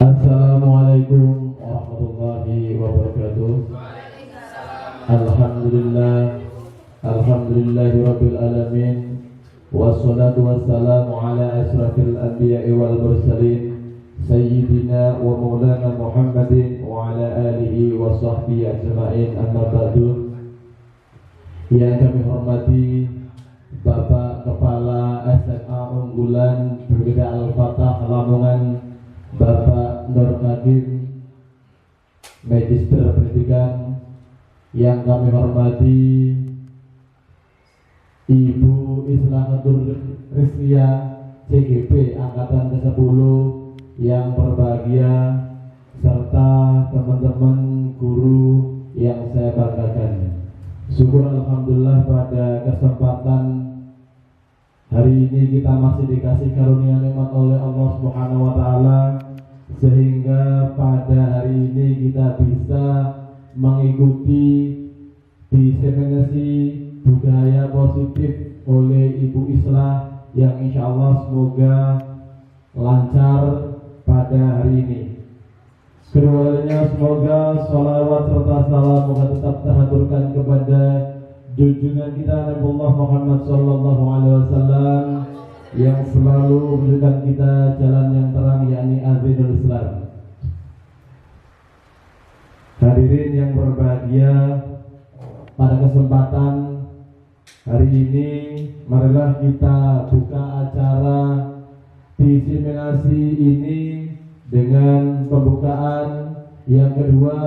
Assalamualaikum warahmatullahi wabarakatuh. Alhamdulillah, alhamdulillahirabbil alamin. Wassalatu wassalamu ala asrafil anbiya'i wal mursalin sayyidina wa maulana Muhammadin wa ala alihi wa sahbihi ajma'in, amma ba'du. Yang kami hormati Bapak Kepala SMA Unggulan Berbeda Al-Fatah Lamongan, Bapak Nur Kadim, Magister Pendidikan. Yang kami hormati Ibu Islahatul Rizkia CGP Angkatan ke-10 yang berbahagia, serta teman-teman guru yang saya banggakan. Syukur alhamdulillah pada kesempatan hari ini kita masih dikasih karunia nikmat oleh Allah Subhanahu wa taala, sehingga pada hari ini kita bisa mengikuti diseminasi budaya positif oleh Ibu Islah yang insya Allah semoga lancar pada hari ini. Keduanya semoga sholawat serta salam moga tetap terhaturkan kepada junjungan kita Nabiullah Muhammad sallallahu alaihi wasallam yang selalu memberikan kita jalan yang terang, yakni Azinul Islam. Hadirin yang berbahagia, pada kesempatan hari ini marilah kita buka acara diseminasi ini dengan pembukaan. Yang kedua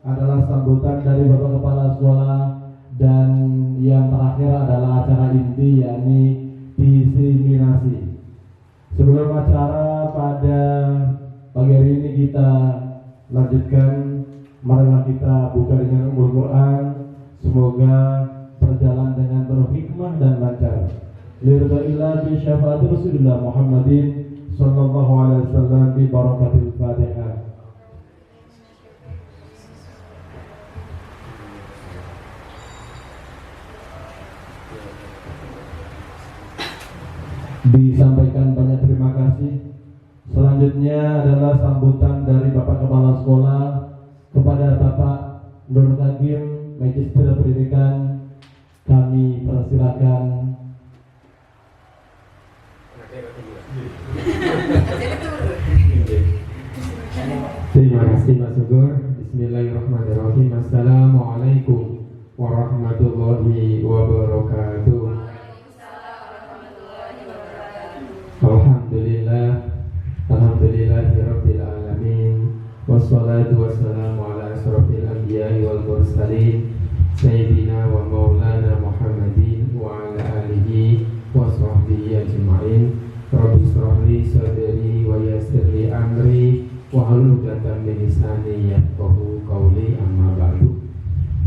adalah sambutan dari Bapak Kepala Sekolah, dan yang terakhir adalah acara inti, yakni diseminasi. Sebelum acara pada pagi hari ini kita lanjutkan, marilah kita buka dengan Ummul Quran. Semoga berjalan dengan penuh hikmah dan lancar. Liridhaillah bi syafaati Rasulullah Muhammadin sallallahu alaihi wasallam bi barakatil Fatihah. Disampaikan banyak terima kasih. Selanjutnya adalah sambutan dari Bapak Kepala Sekolah kepada Bapak Nur Kadim, Magister Pendidikan. Kami persilakan. Terima kasih Mas Sugur. Bismillahirrahmanirrahim. Assalamualaikum warahmatullahi wabarakatuh. Alhamdulillah, alhamdulillahirabbil alamin. Wassalatu wassalamu ala asrofil anbiya'i wal mursalin sayyidina wa maulana Muhammadin wa ala alihi wa sahbihi ajma'in. Rabbi shrah li sadri wa yassir li amri wa hlul 'uqdatam min lisani yafqahu qawli, amma ba'du.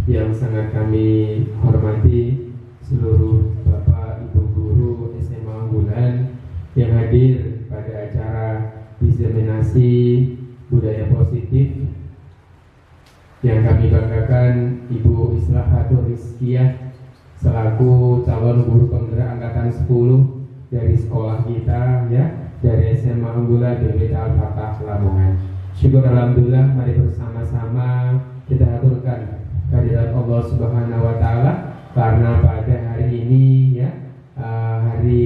Yang sangat kami hormati seluruh Bapak Ibu guru SMA Unggulan yang hadir pada acara diseminasi budaya positif. Yang kami banggakan Ibu Islahatul Rizkia selaku calon guru penggerak angkatan 10 dari sekolah kita, ya, dari SMA Unggulan Berbeda Al-Fatah Lamongan. Syukur alhamdulillah, mari bersama-sama kita aturkan kehadirat Allah Subhanahu wa taala, karena pada hari ini, ya, hari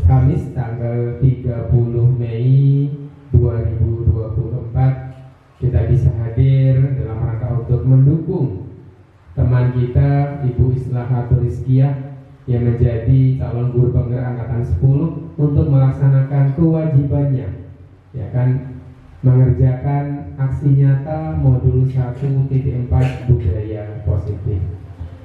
Kamis tanggal 30 Mei 2024, kita bisa hadir dalam rangka untuk mendukung teman kita Ibu Islahatul Rizkia yang menjadi calon guru penggerak angkatan 10 untuk melaksanakan kewajibannya, ya kan, mengerjakan aksi nyata modul 1.4 budaya positif.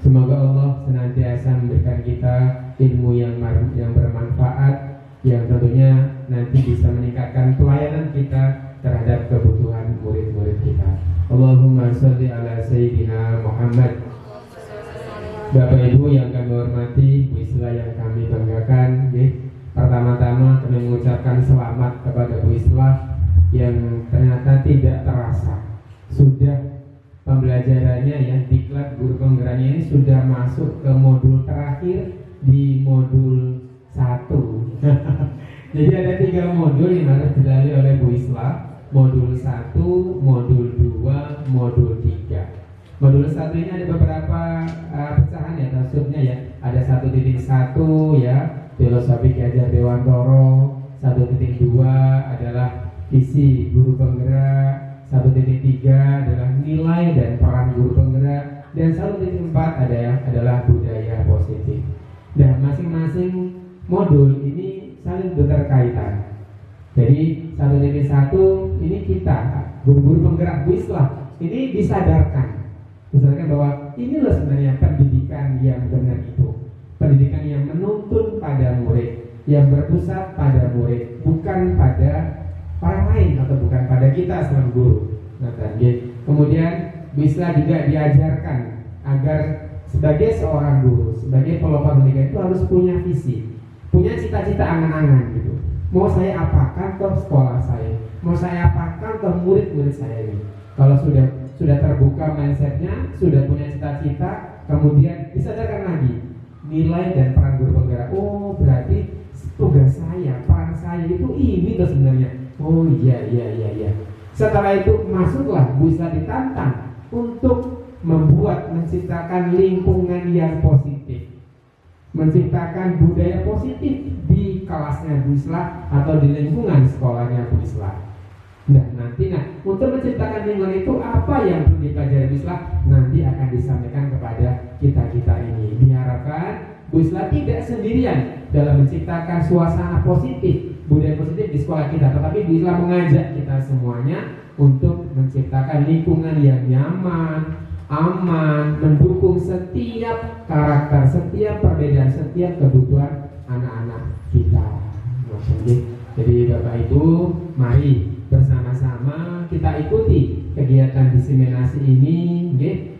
Semoga Allah senantiasa memberikan kita ilmu yang bermanfaat, yang tentunya nanti bisa meningkatkan pelayanan kita terhadap kebutuhan murid-murid kita. Allahumma sholli ala sayyidina Muhammad. Bapak Ibu yang kami hormati, Bu Islah yang kami banggakan, pertama-tama kami mengucapkan selamat kepada Bu Islah yang ternyata tidak terasa sudah pembelajarannya, ya, diklat guru penggeraknya ini sudah masuk ke modul terakhir di modul 1. Jadi ada 3 modul yang harus dilalui oleh Bu Islah. Modul 1, modul 2, modul 3. Modul 1 ini ada beberapa pecahan ya, maksudnya ya. Ada 1.1 ya, filosofi Ki Hajar Dewantoro. 1.2 adalah visi guru penggerak. 1.3 adalah nilai dan peran guru penggerak. Dan 1.4 adalah budaya positif. Dan masing-masing modul ini saling berkaitan. Jadi 1.1 ini kita guru-guru penggerak Bu Islah ini disadarkan bahwa ini loh sebenarnya pendidikan yang benar itu, pendidikan yang menuntun pada murid, yang berpusat pada murid, bukan pada orang lain atau bukan pada kita sebagai guru. Nah, kemudian Bu Islah juga diajarkan agar sebagai seorang guru, sebagai pelopor pendidikan itu harus punya visi, punya cita-cita angan-angan gitu. Mau saya apakan ke sekolah saya, mau saya apakan ke murid-murid saya ini. Kalau sudah terbuka mindsetnya, sudah punya cita-cita, kemudian disadarkan lagi nilai dan peran guru penggerak. Oh, berarti tugas saya, peran saya itu ini tuh sebenarnya. Oh iya. Setelah itu masuklah Bu Islah ditantang untuk menciptakan lingkungan yang positif, menciptakan budaya positif di kelasnya Bu Islah atau di lingkungan sekolahnya Bu Islah. Nah, untuk menciptakan lingkungan itu apa yang perlu dipelajari Bu Islah nanti akan disampaikan kepada kita ini. Diharapkan Bu Islah tidak sendirian dalam menciptakan suasana positif, budaya positif di sekolah kita, tetapi Bu Islah mengajak kita semuanya untuk menciptakan lingkungan yang nyaman, aman, mendukung setiap karakter, setiap perbedaan, setiap kebutuhan anak-anak kita. Jadi Bapak Ibu, mari bersama-sama kita ikuti kegiatan diseminasi ini.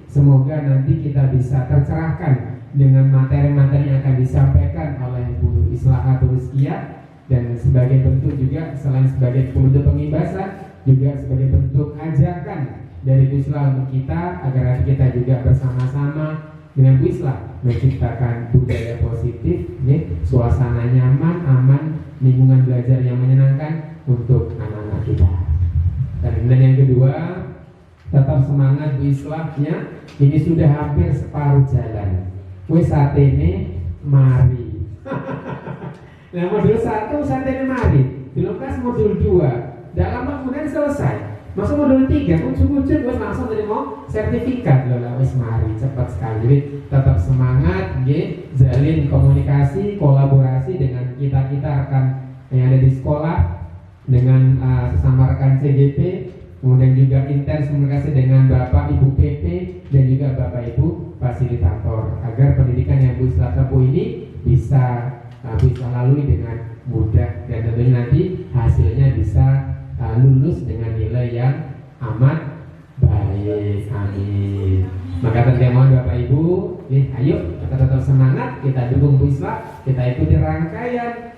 Semoga nanti kita bisa tercerahkan dengan materi-materi yang akan disampaikan oleh Bu Islah Rizkiyah, dan sebagai bentuk juga selain sebagai bentuk pengibasan, juga sebagai bentuk ajakan dari Bu Islah untuk kita agar kita juga bersama-sama dengan Bu Islah menciptakan budaya positif, suasana nyaman, aman, lingkungan belajar yang menyenangkan untuk anak-anak kita. Dan kemudian yang kedua, tetap semangat Bu Islahnya. Ini sudah hampir separuh jalan. Wes saat ini mari. Nah, modul 1 saat ini mari. Belum kas modul 2. Tidak lama kemudian selesai. Masuk modul 3, ujung-ujung gue langsung dari mau sertifikat loh lah, wes mari cepat sekali. Jadi tetap semangat, jalin komunikasi, kolaborasi dengan kita rekan yang ada di sekolah, dengan sesama rekan CGP, kemudian juga intens komunikasi dengan Bapak Ibu PP dan juga Bapak Ibu fasilitator, agar pendidikan yang Bu Islah tempuh ini bisa lalui dengan mudah, dan tentunya nanti hasilnya bisa lulus dengan nilai yang amat baik. Amin. Maka tentunya mohon Bapak Ibu, ayo kita tetap semangat, kita dukung Bu Islah, kita ikuti rangkaian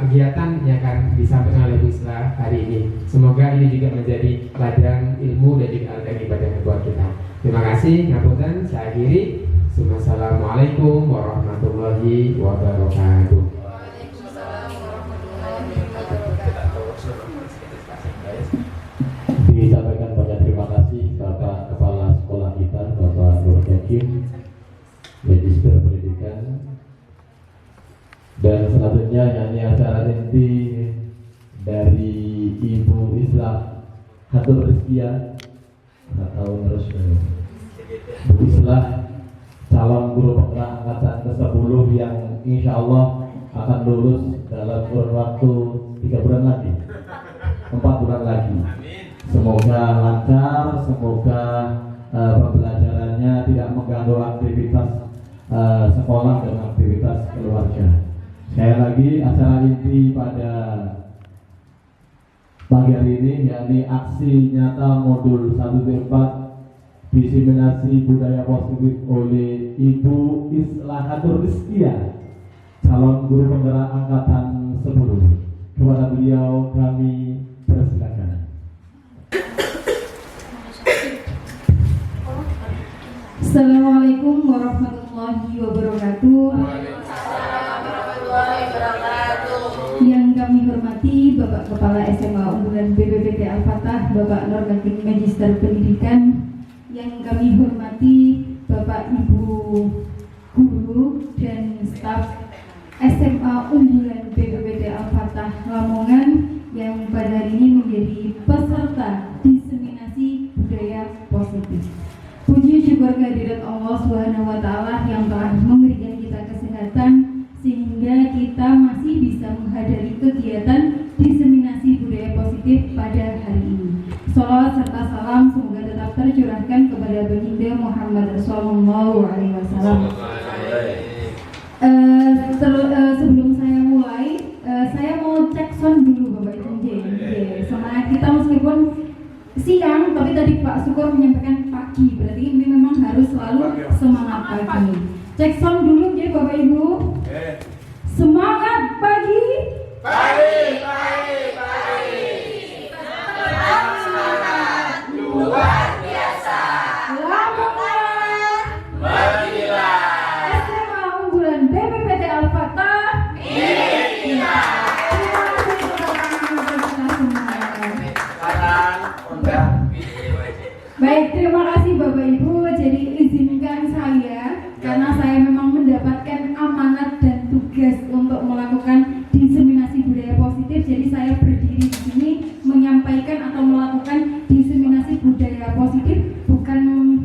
kegiatan yang akan disampaikan oleh Bu Islah hari ini. Semoga ini juga menjadi ladang ilmu dan juga ladang ibadah buat kita. Terima kasih. Ngapunten, saya akhiri. Assalamualaikum warahmatullahi wabarakatuh. Disampaikan banyak terima kasih Bapak Kepala Sekolah kita, Bapak Nur Hakim, Magister Pendidikan. Dan selanjutnya yakni acara inti dari Ibu Islah Rizkiyah atau Bu Islah, calon guru penggerak angkatan ke-10 yang insya Allah akan lulus dalam kurun waktu 3 bulan lagi, 4 bulan lagi. Semoga lancar, semoga pembelajarannya tidak mengganggu aktivitas sekolah dan aktivitas keluarga. Sekali lagi, acara inti pada pagi hari ini yakni aksi nyata modul 1-4 diseminasi budaya positif oleh Ibu Islah Rizkiyah, calon guru penggerak angkatan 10. Kepada beliau kami persilakan. Assalamualaikum warahmatullahi wabarakatuh. Yang kami hormati Bapak Kepala SMA Unggulan BPPT Al-Fatah, Bapak Normatif Magister Pendidikan, yang kami hormati Bapak Ibu Guru dan staf SMA Unggulan BPPT Al-Fatah Lamongan yang pada hari ini menjadi peserta diseminasi budaya positif. Puji syukur kehadirat Allah Subhanahu wa Ta'ala yang telah memberikan kita kesehatan sehingga kita masih bisa menghadiri kegiatan diseminasi budaya positif pada hari ini. Salawat serta salam semoga tetap tercurahkan kepada baginda Muhammad Sallallahu Alaihi Wasallam. Sebelum saya mulai, saya mau cek sound dulu Bapak Ibu. Semangat kita meskipun siang, tapi tadi Pak Syukur menyampaikan pagi, berarti ini memang harus selalu semangat pagi. Cek sound dulu ya Bapak Ibu. Semangat pagi. Semangat luar biasa. Lamongan bergila. SMA Unggulan BPPT Al-Fatah milik kita. Baik, terima kasih Bapak Ibu. Jadi izinkan saya, karena saya memang mendapatkan amanat dan tugas untuk melakukan diseminasi budaya positif. Jadi saya berdiri di sini menyampaikan atau melakukan diseminasi budaya positif. Bukan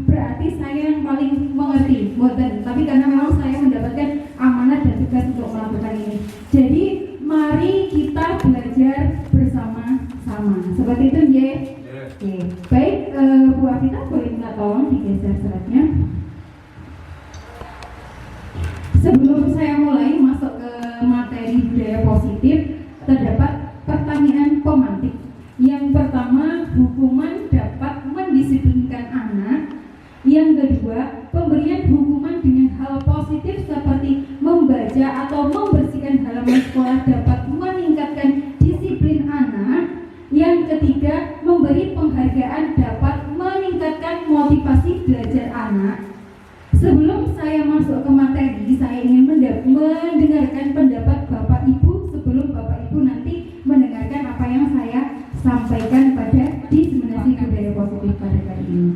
berarti saya yang paling mengerti, bukan. Tapi karena memang saya mendapatkan amanat dan tugas untuk melakukan ini. Jadi mari kita belajar bersama-sama. Seperti itu ya. Oke. Baik, Bu Afita boleh minta tolong digeser slide-nya. Sebelum saya mulai masuk ke materi budaya positif, terdapat pertanyaan pemantik. Yang pertama, hukuman dapat mendisiplinkan anak. Yang kedua, pemberian hukuman dengan hal positif seperti membaca atau membersihkan halaman sekolah dapat meningkatkan disiplin anak. Yang ketiga, memberi penghargaan dapat meningkatkan motivasi belajar anak. Sebelum saya masuk ke materi, saya ingin mendengarkan pendapat Bapak Ibu sebelum Bapak Ibu nanti mendengarkan apa yang saya sampaikan pada diseminasi budaya positif pada kali ini.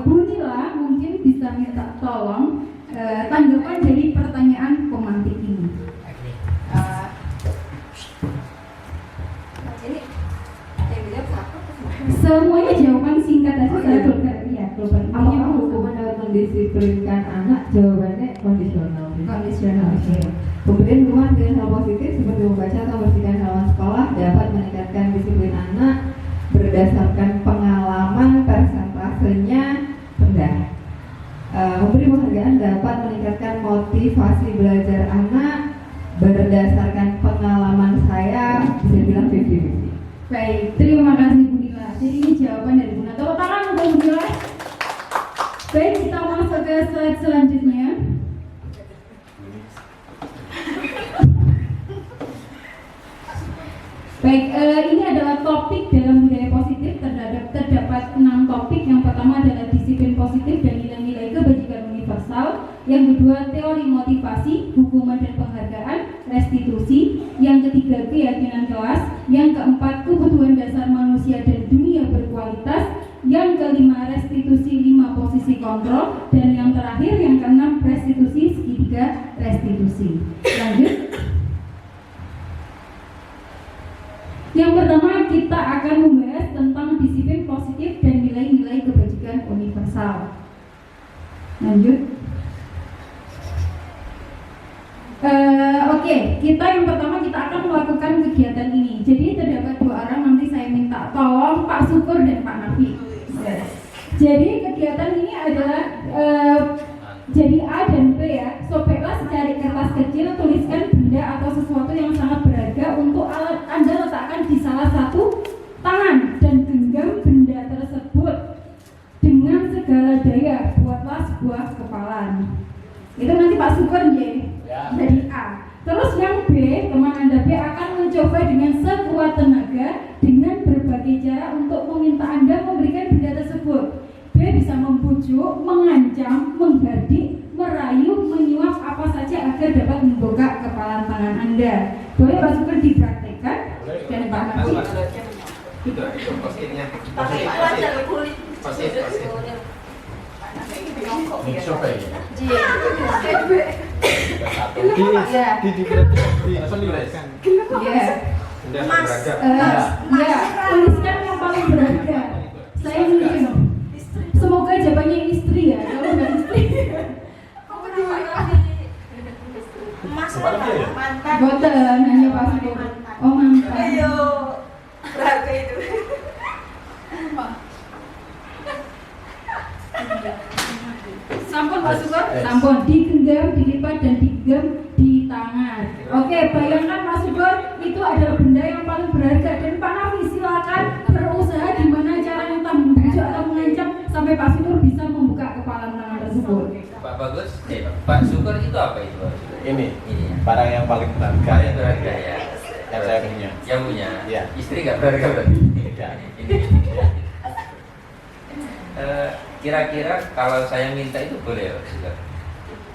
Bu Nila mungkin bisa minta tolong tanggapan dari pertanyaan pemantik ini. Semuanya jawaban singkat aja. Saya apakah hukuman dapat mendisiplinkan anak? Jawabannya kondisional. Pemberian hukuman dengan hal positif seperti membaca atau membersihkan halaman sekolah dapat meningkatkan disiplin anak berdasarkan pengalaman, persentasenya rendah. Memberi penghargaan dapat meningkatkan motivasi belajar anak berdasarkan pengalaman saya bisa bilang 50-50. Baik, terima kasih Bu Nila. Jadi ini jawaban dari Bu Nila. Tepuk tangan untuk Bu Nila. Baik, kita masuk ke slide selanjutnya. Baik, ini adalah topik dalam budaya positif. Terdapat 6 topik. Yang pertama adalah disiplin positif dan nilai-nilai kebajikan universal. Yang kedua, teori motivasi, hukuman dan penghargaan, restitusi. Yang ketiga, keyakinan kelas. Yang keempat, kebutuhan dasar manusia dan dunia berkualitas. Yang kelima, restitusi 5 posisi kontrol. Dan yang terakhir, yang keenam, restitusi segitiga restitusi. Lanjut. Yang pertama, kita akan membahas tentang disiplin positif dan nilai-nilai kebajikan universal. Lanjut. Oke, kita yang pertama kita akan melakukan kegiatan ini. Jadi terdapat 2 orang, nanti saya minta tolong Pak Syukur dan Pak Nafi. Jadi kegiatan ini adalah jadi A dan B ya. Sobeklah secari kertas kecil, tuliskan benda atau sesuatu yang sangat berharga untuk Anda letakkan di salah satu tangan dan genggam benda tersebut dengan segala daya. Buatlah sebuah kepalan. Itu nanti Pak Syukur jadi A. Terus yang B, teman Anda B akan mencoba dengan sekuat tenaga dengan berbagai cara untuk meminta Anda memberikan benda tersebut. B bisa membujuk, mengancam, menghardik, merayu, menyuap apa saja agar dapat membuka kepalan tangan Anda. Boleh Pak Syukur dipraktekkan? Itu positnya. Pakai itu aja ke kulit. Posit. Ini siapa ya? Ya. Penuliskan. Ya. Benda Mas. berharga. Ya, tuliskan yang paling berharga. Saya mungkin. Semoga jawabannya istri ya. Kalau nggak istri, Mas Siapa dia ya? mantan. boten hanya Pak Sugor. Oh mantan. Ayo. Berharga itu. Sampun Pak Sugor, sampun digenggam, dilipat dan digenggam di tangan. Oke, bayangkan Pak Sugor itu adalah benda yang paling berharga dan Pak Nafi silakan berusaha di mana caranya entah membujuk atau mengancam sampai Pak Sugor bisa membuka kepala tangan tersebut. Pak Bagus, Pak Syukur itu apa itu? Ini Ini. barang yang paling berharga Paling berharga ya. yang saya punya. Yang punya. Iya. Istri nggak berharga berarti. Tidak. Ini. Kira-kira kalau saya minta itu boleh ya, Pak Syukur?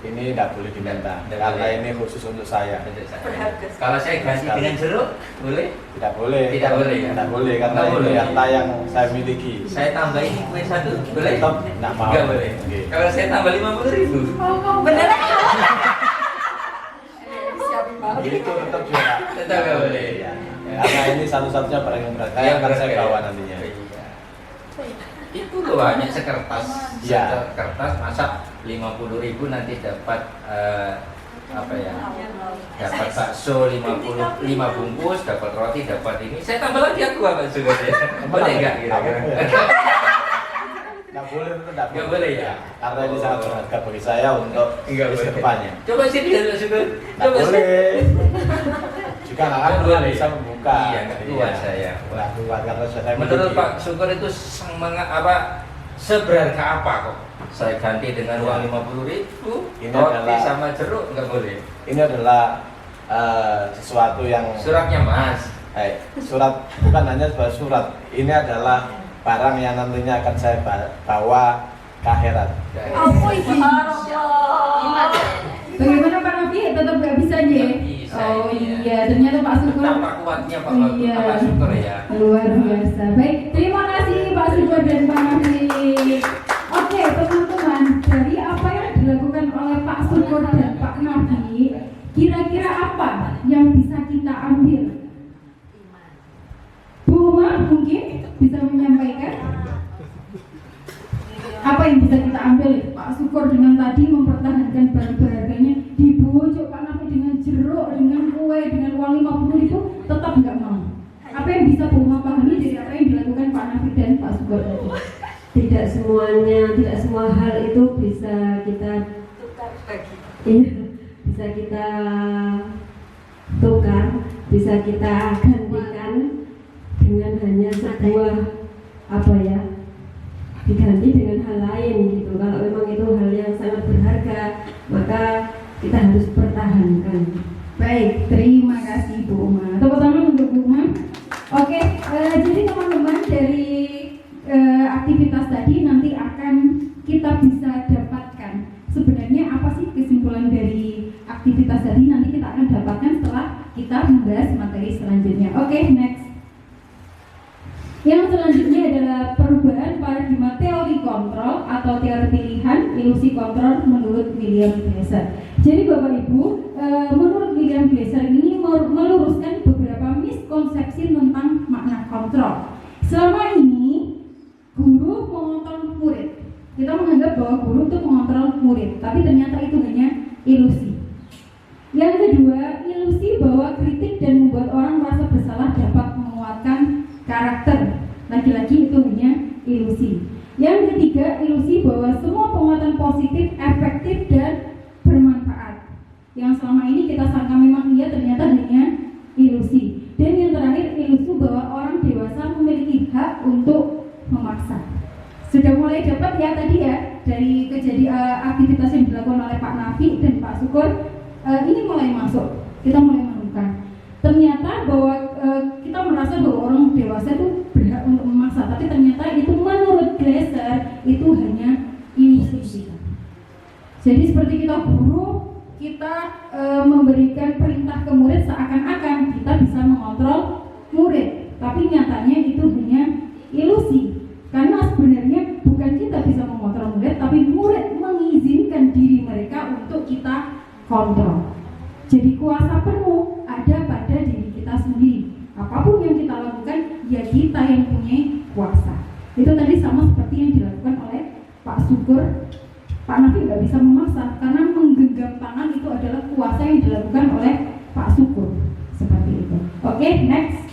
Ini tidak boleh diminta Tidak karena boleh. ini khusus untuk saya. Untuk saya. Berharga. Kalau saya ganti Sekali. dengan jeruk, boleh? Tidak boleh. Tidak boleh, ya? Tidak boleh karena Nggak ini boleh. harta yang saya miliki. Saya tambahin kue satu, boleh? Tetap nggak mau. Nggak boleh. Oke. Kalau saya tambah 50.000, Beneran? Itu tetap juga. tetap nggak boleh. Ya. Karena ini satu-satunya barang yang berharga Yang yang akan saya berharga. bawa nantinya. Iya. Itu loh hanya sekertas, Iya. sekertas masak 50.000 nanti dapat apa ya? Dapat bakso 5 bungkus, dapat roti, dapat ini. Saya tambah lagi aku Pak Syukur ya. Boleh nggak kira-kira? Nggak boleh, itu Nggak boleh ya? Karena ini sangat berharga bagi saya untuk Nggak boleh. kedepannya. Coba sini ya Pak Syukur. Nggak Coba sini. boleh. Juga nggak akan Nggak pernah boleh. bisa membuka. Iya, nggak kuat saya. Nggak kuat karena saya Menurut miliki. Pak Syukur itu seberharga apa kok? Saya ganti dengan uang 50.000, Ini roti adalah- sama jeruk nggak boleh. Ini adalah sesuatu yang Suratnya Mas. surat bukan hanya sebuah surat. Ini adalah barang yang nantinya akan saya bawa ke akhirat. Apa itu? Bagaimana Pak Nafi? Tetap nggak bisa ya? Nggak bisa, Oh iya. iya, ternyata Pak Sugor Betapa kuatnya Pak Iya. Pak Syukur ya. luar biasa. Baik, terima kasih Pak Sugor dan Pak Nafi. Oke, teman-teman, dari apa yang dilakukan oleh Pak Sugor dan Pak Nafi, kira-kira apa yang bisa kita ambil? Bu Umar mungkin bisa menyampaikan apa yang bisa kita ambil? Pak Sugor dengan tadi mempertahankan barang berharganya, dibujuk Pak Nafi dengan jeruk, dengan kue, dengan uang 50.000, tetap nggak mau. Apa yang bisa Bu Umar pahami dari apa yang dilakukan Pak Nafi dan Pak Sugor tadi? Tidak semuanya, tidak semua hal itu bisa kita Tukar bagi. bisa kita tukar, bisa kita gantikan dengan hanya sebuah diganti dengan hal lain gitu. Kalau memang itu hal yang sangat berharga, maka kita harus pertahankan. Baik, terima kasih Bu Uma. Tepuk tangan untuk Bu Uma. Oke, jadi teman-teman dari aktivitas tadi nanti akan kita bisa dapatkan sebenarnya apa sih kesimpulan dari aktivitas tadi, nanti kita akan dapatkan setelah kita membahas materi selanjutnya. Oke, next. Yang selanjutnya adalah perubahan paradigma teori kontrol atau teori pilihan ilusi kontrol menurut William Glasser. Jadi Bapak Ibu, menurut William Glasser ini meluruskan beberapa miskonsepsi tentang makna kontrol. Selama ini guru mengontrol murid. Kita menganggap bahwa guru itu mengontrol murid, tapi ternyata itu hanya ilusi. Yang kedua, ilusi bahwa kritik dan membuat orang merasa bersalah dapat menguatkan karakter. Lagi-lagi itu hanya ilusi. Yang ketiga, ilusi bahwa semua penguatan positif, efektif dan bermanfaat. Yang selama ini kita sangka memang iya, ternyata hanya ilusi. Dan yang terakhir, ilusi bahwa orang dewasa memiliki hak untuk memaksa. Sudah mulai dapat ya tadi ya dari aktivitas yang dilakukan oleh Pak Nafi dan Pak Syukur, ini mulai masuk. Kita mulai menemukan. Ternyata bahwa kita merasa bahwa orang dewasa itu berhak untuk memaksa, tapi ternyata itu menurut Glasser itu hanya ilusi. Jadi seperti kita guru, kita memberikan perintah ke murid seakan-akan kita bisa mengontrol murid, tapi nyatanya itu Jadi kuasa penuh ada pada diri kita sendiri. Apapun yang kita lakukan, ya kita yang punya kuasa. Itu tadi sama seperti yang dilakukan oleh Pak Syukur. Pak Nafi nggak bisa memaksa karena menggenggam tangan itu adalah kuasa yang dilakukan oleh Pak Syukur. Seperti itu. Oke, next.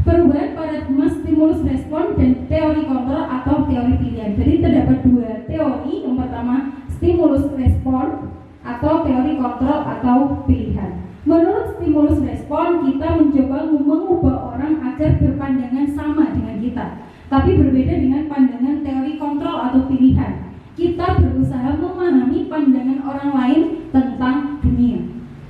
Perubahan paradigma stimulus respon dan teori kontrol atau teori pilihan. Jadi terdapat dua teori. Yang pertama stimulus respon atau teori kontrol atau pilihan. Menurut stimulus respon, kita mencoba mengubah orang agar berpandangan sama dengan kita, tapi berbeda dengan pandangan teori kontrol atau pilihan. Kita berusaha memahami pandangan orang lain tentang dunia.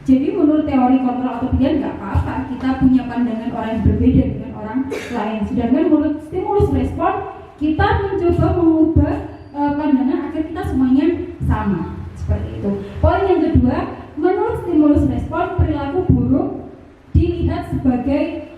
Jadi menurut teori kontrol atau pilihan nggak apa-apa kita punya pandangan orang yang berbeda dengan orang lain. Sedangkan menurut stimulus respon, kita mencoba mengubah pandangan agar kita semuanya sama. Seperti itu. Poin yang kedua, menurut stimulus respon, perilaku buruk dilihat sebagai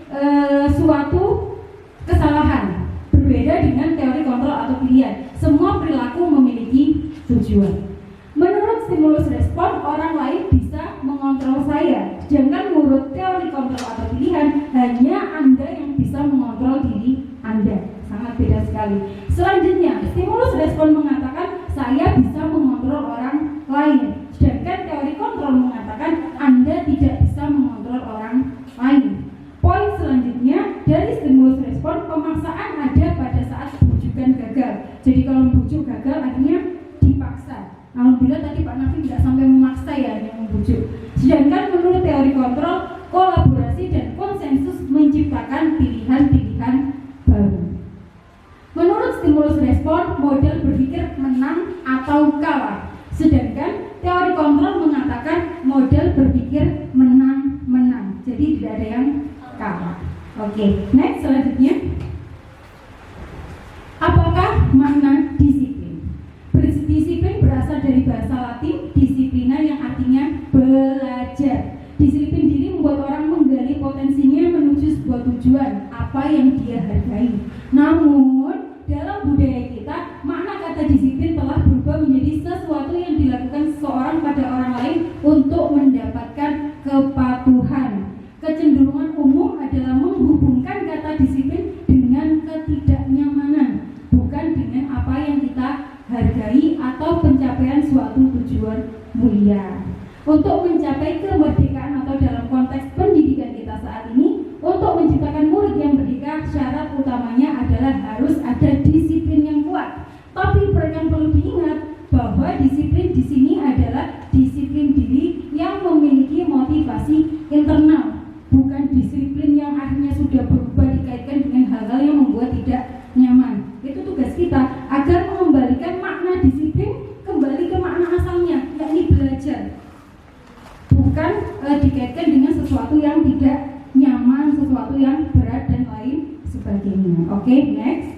suatu kesalahan. Berbeda dengan teori kontrol atau pilihan. Semua perilaku memiliki tujuan. Menurut stimulus respon, orang lain bisa mengontrol saya. Sedangkan menurut teori kontrol atau pilihan, hanya Anda yang bisa mengontrol diri Anda. Sangat beda sekali. Selanjutnya, stimulus respon mengatakan saya bisa mengontrol orang lain. Sedangkan teori kontrol mengatakan Anda tidak bisa mengontrol orang lain. Poin selanjutnya, dari stimulus respon, pemaksaan ada pada saat bujukan gagal. Jadi kalau bujuk gagal akhirnya dipaksa. Alhamdulillah tadi Pak Nafi tidak sampai memaksa ya yang membujuk. Sedangkan menurut teori kontrol, kolaborasi dan konsensus menciptakan pilihan-pilihan baru. Menurut stimulus respon, model berpikir menang atau kalah. Sedangkan teori kontrol mengatakan model berpikir menang-menang. Jadi tidak ada yang kalah. Oke, next selanjutnya. Apakah makna disiplin? Disiplin berasal dari bahasa Latin disiplina yang artinya belajar. Disiplin diri membuat orang menggali potensinya menuju sebuah tujuan, apa yang dia hargai. Namun dalam budaya kita, makna kata disiplin telah berubah menjadi sesuatu yang dilakukan seseorang pada orang lain untuk mendapatkan kepatuhan. Kecenderungan umum adalah menghubungkan kata disiplin dengan ketidaknyamanan, bukan dengan apa yang kita hargai atau pencapaian suatu tujuan mulia. Untuk mencapai kemerdekaan atau dalam konteks pendidikan kita saat ini, untuk menciptakan murid yang merdeka, syarat utamanya adalah harus ada disiplin yang kuat. Tapi yang perlu diingat bahwa disiplin di sini adalah disiplin diri yang memiliki motivasi internal, bukan disiplin yang akhirnya sudah berubah dikaitkan dengan hal-hal yang membuat tidak nyaman. Itu tugas kita agar mengembalikan makna disiplin kembali ke makna asalnya, yakni belajar, bukan dikaitkan dengan sesuatu yang tidak nyaman, sesuatu yang berat dan lain sebagainya. Oke, next.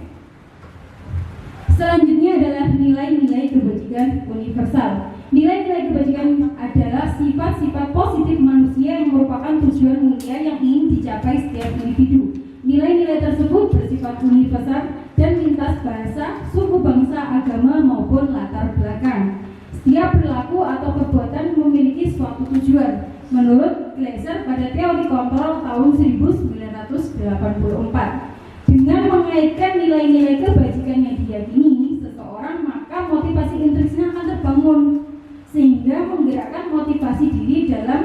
Selanjutnya adalah nilai-nilai kebajikan universal. Nilai-nilai kebajikan adalah sifat-sifat positif manusia yang merupakan tujuan mulia yang ingin dicapai setiap individu. Nilai-nilai tersebut bersifat universal dan lintas bahasa, suku, bangsa, agama maupun latar belakang. Setiap perilaku atau perbuatan memiliki suatu tujuan. Menurut Gleiser pada teori kontrol tahun 1984, dengan mengaitkan nilai-nilai kebajikan yang diyakini seseorang, maka motivasi intrinsnya akan terbangun sehingga menggerakkan motivasi diri dalam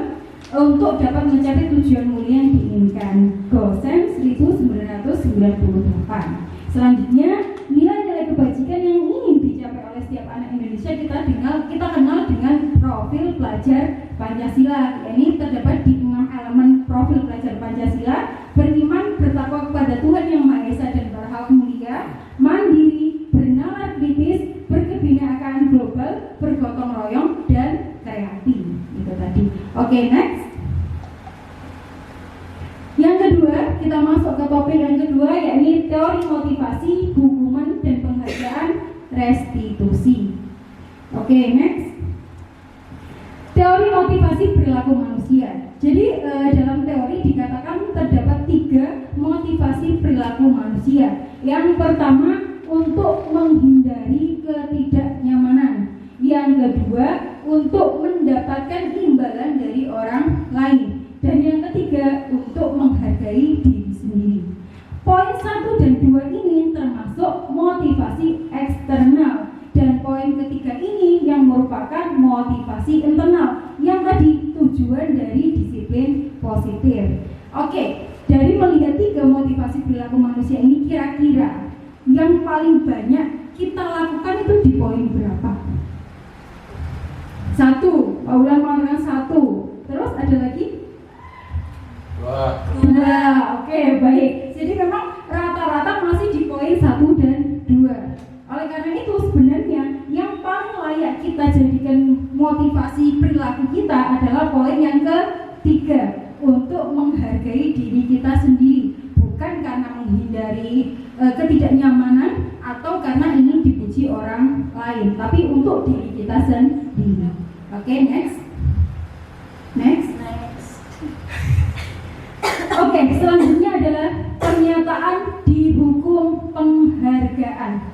untuk dapat mencapai tujuan mulia yang diinginkan. Gosen 1998. Selanjutnya, nilai-nilai kebajikan yang ingin dicapai oleh setiap anak Indonesia kita kenal dengan profil pelajar Pancasila. Ini terdapat di 6 elemen profil pelajar Pancasila: beriman, bertakwa kepada Tuhan Yang Maha Esa dan berhak mulia, mandiri, bernalar kritis, berkebinekaan global, bergotong royong, dan kreatif. Itu tadi. Oke, next. Yang kedua, kita masuk ke topik yang kedua, yakni teori motivasi, hukuman, dan penghargaan restitusi. Oke, next. Teori motivasi perilaku manusia. Jadi dalam teori dikatakan terdapat 3 motivasi perilaku manusia. Yang pertama, untuk menghindari ketidaknyamanan. Yang kedua, untuk mendapatkan tujuan dari disiplin positif. Oke, dari melihat 3 motivasi perilaku manusia ini, kira-kira yang paling banyak kita lakukan itu di poin berapa? 1, Pak Ulan mengatakan 1. Terus ada lagi? 2. Oke, baik. Jadi memang rata-rata masih di poin 1 dan 2. Oleh karena itu sebenarnya yang paling layak kita jadikan motivasi perilaku kita adalah poin yang ketiga, untuk menghargai diri kita sendiri, bukan karena menghindari ketidaknyamanan atau karena ingin dipuji orang lain, tapi untuk diri kita sendiri. Oke, next. Oke, selanjutnya adalah pernyataan di hukum penghargaan,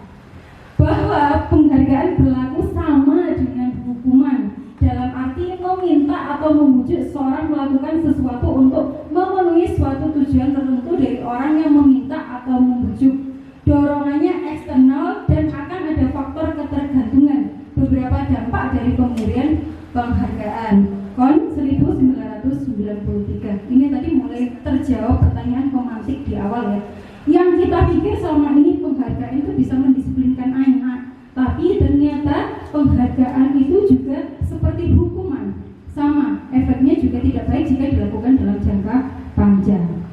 bahwa penghargaan berlaku sama dengan hukuman, dalam arti meminta atau membujuk seorang melakukan sesuatu untuk memenuhi suatu tujuan tertentu dari orang yang meminta atau membujuk. Dorongannya eksternal dan akan ada faktor ketergantungan. Beberapa dampak dari pemberian penghargaan. Kon 1993. Ini tadi mulai terjawab pertanyaan pemantik di awal ya. Yang kita pikir selama ini penghargaan itu bisa mendisiplinkan anak, tapi ternyata penghargaan itu juga seperti hukuman, sama efeknya juga tidak baik jika dilakukan dalam jangka panjang.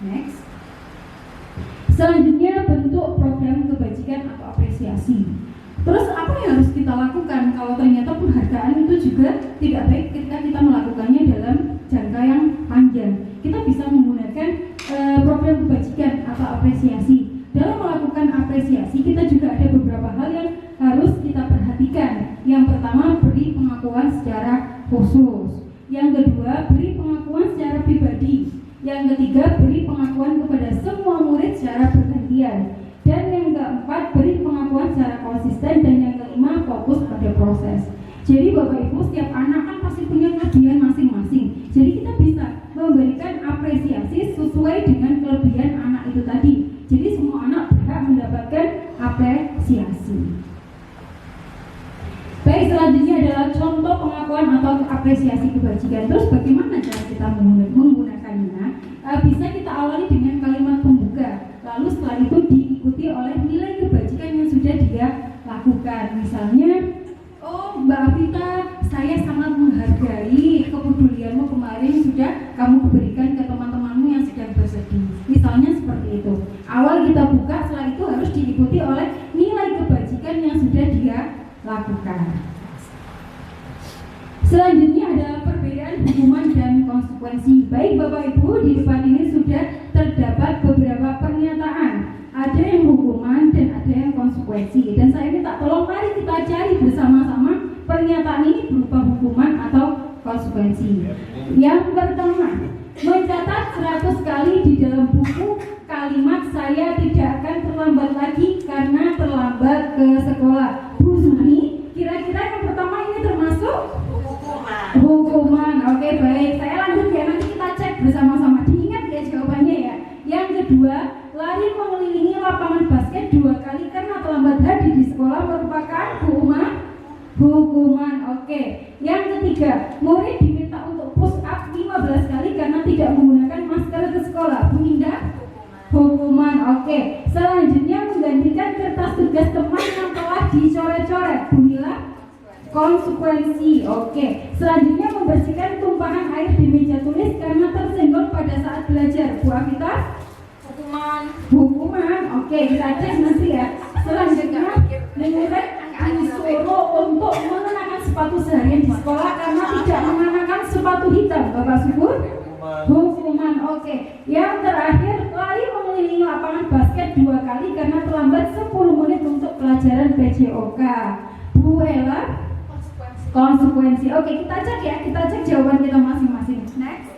Next. Selanjutnya bentuk program kebajikan atau apresiasi. Terus apa yang harus kita lakukan kalau ternyata penghargaan itu juga tidak baik ketika kita melakukannya dalam jangka yang panjang? Kita bisa menggunakan program kebajikan atau apresiasi. Dalam melakukan apresiasi kita juga ada beberapa hal yang harus kita perhatikan. Yang pertama, beri pengakuan secara khusus. Yang kedua, beri pengakuan secara pribadi. Yang ketiga, beri pengakuan kepada semua murid secara bergantian. Dan yang keempat, beri pengakuan secara konsisten. Dan yang kelima, fokus pada proses. Jadi Bapak Ibu, setiap anak kan pasti punya kelebihan masing-masing. Jadi kita bisa memberikan apresiasi sesuai dengan kelebihan anak itu tadi. Jadi semua anak berhak mendapatkan apresiasi. Baik, selanjutnya adalah contoh pengakuan atau apresiasi kebajikan. Terus bagaimana cara kita menggunakannya? Bisa kita awali dengan kalimat pembuka, lalu setelah itu diikuti oleh nilai kebajikan yang sudah dia lakukan. Misalnya, oh Mbak Afita, saya sangat menghargai kepedulianmu kemarin sudah kamu berikan ke teman-temanmu yang sedang bersedih. Misalnya seperti itu. Awal kita buka, setelah itu harus diikuti oleh nilai kebajikan yang sudah dia lakukan. Selanjutnya adalah perbedaan hukuman dan konsekuensi. Baik Bapak Ibu, di depan ini sudah terdapat beberapa pernyataan. Ada yang hukuman dan ada yang konsekuensi. Dan saya minta tolong mari kita cari bersama-sama pernyataan ini berupa hukuman atau konsekuensi. Yang pertama, mencatat 100 kali di dalam buku kalimat saya tidak akan terlambat lagi karena terlambat ke sekolah. Bu Zuni, kira-kira yang pertama ini termasuk hukuman. Oke, baik. Saya lanjut ya, nanti kita cek bersama-sama. Diingat ya jawabannya ya. Yang kedua, lari mengelilingi lapangan basket 2 kali karena terlambat hadir di sekolah merupakan hukuman. Oke. Yang ketiga, murid diminta untuk push up 15 kali karena tidak menggunakan masker ke sekolah. Bu Indah, hukuman. Oke. Selanjutnya, menggantikan kertas tugas teman yang telah dicoret-coret. Bu Mila, konsekuensi. Oke. Selanjutnya, membersihkan tumpahan air di meja tulis karena tersenggol pada saat belajar. Bu Afita, hukuman. Oke, kita cek nanti ya. Selanjutnya, murid disuruh untuk mengenakan sepatu seharian di sekolah karena tidak mengenakan sepatu hitam. Bapak Subur, hukuman. Oke. Yang terakhir, lari mengelilingi lapangan basket 2 kali karena terlambat 10 menit untuk pelajaran PJOK. Bu Ella, konsekuensi. Oke, kita cek ya. Kita cek jawaban kita masing-masing. Next.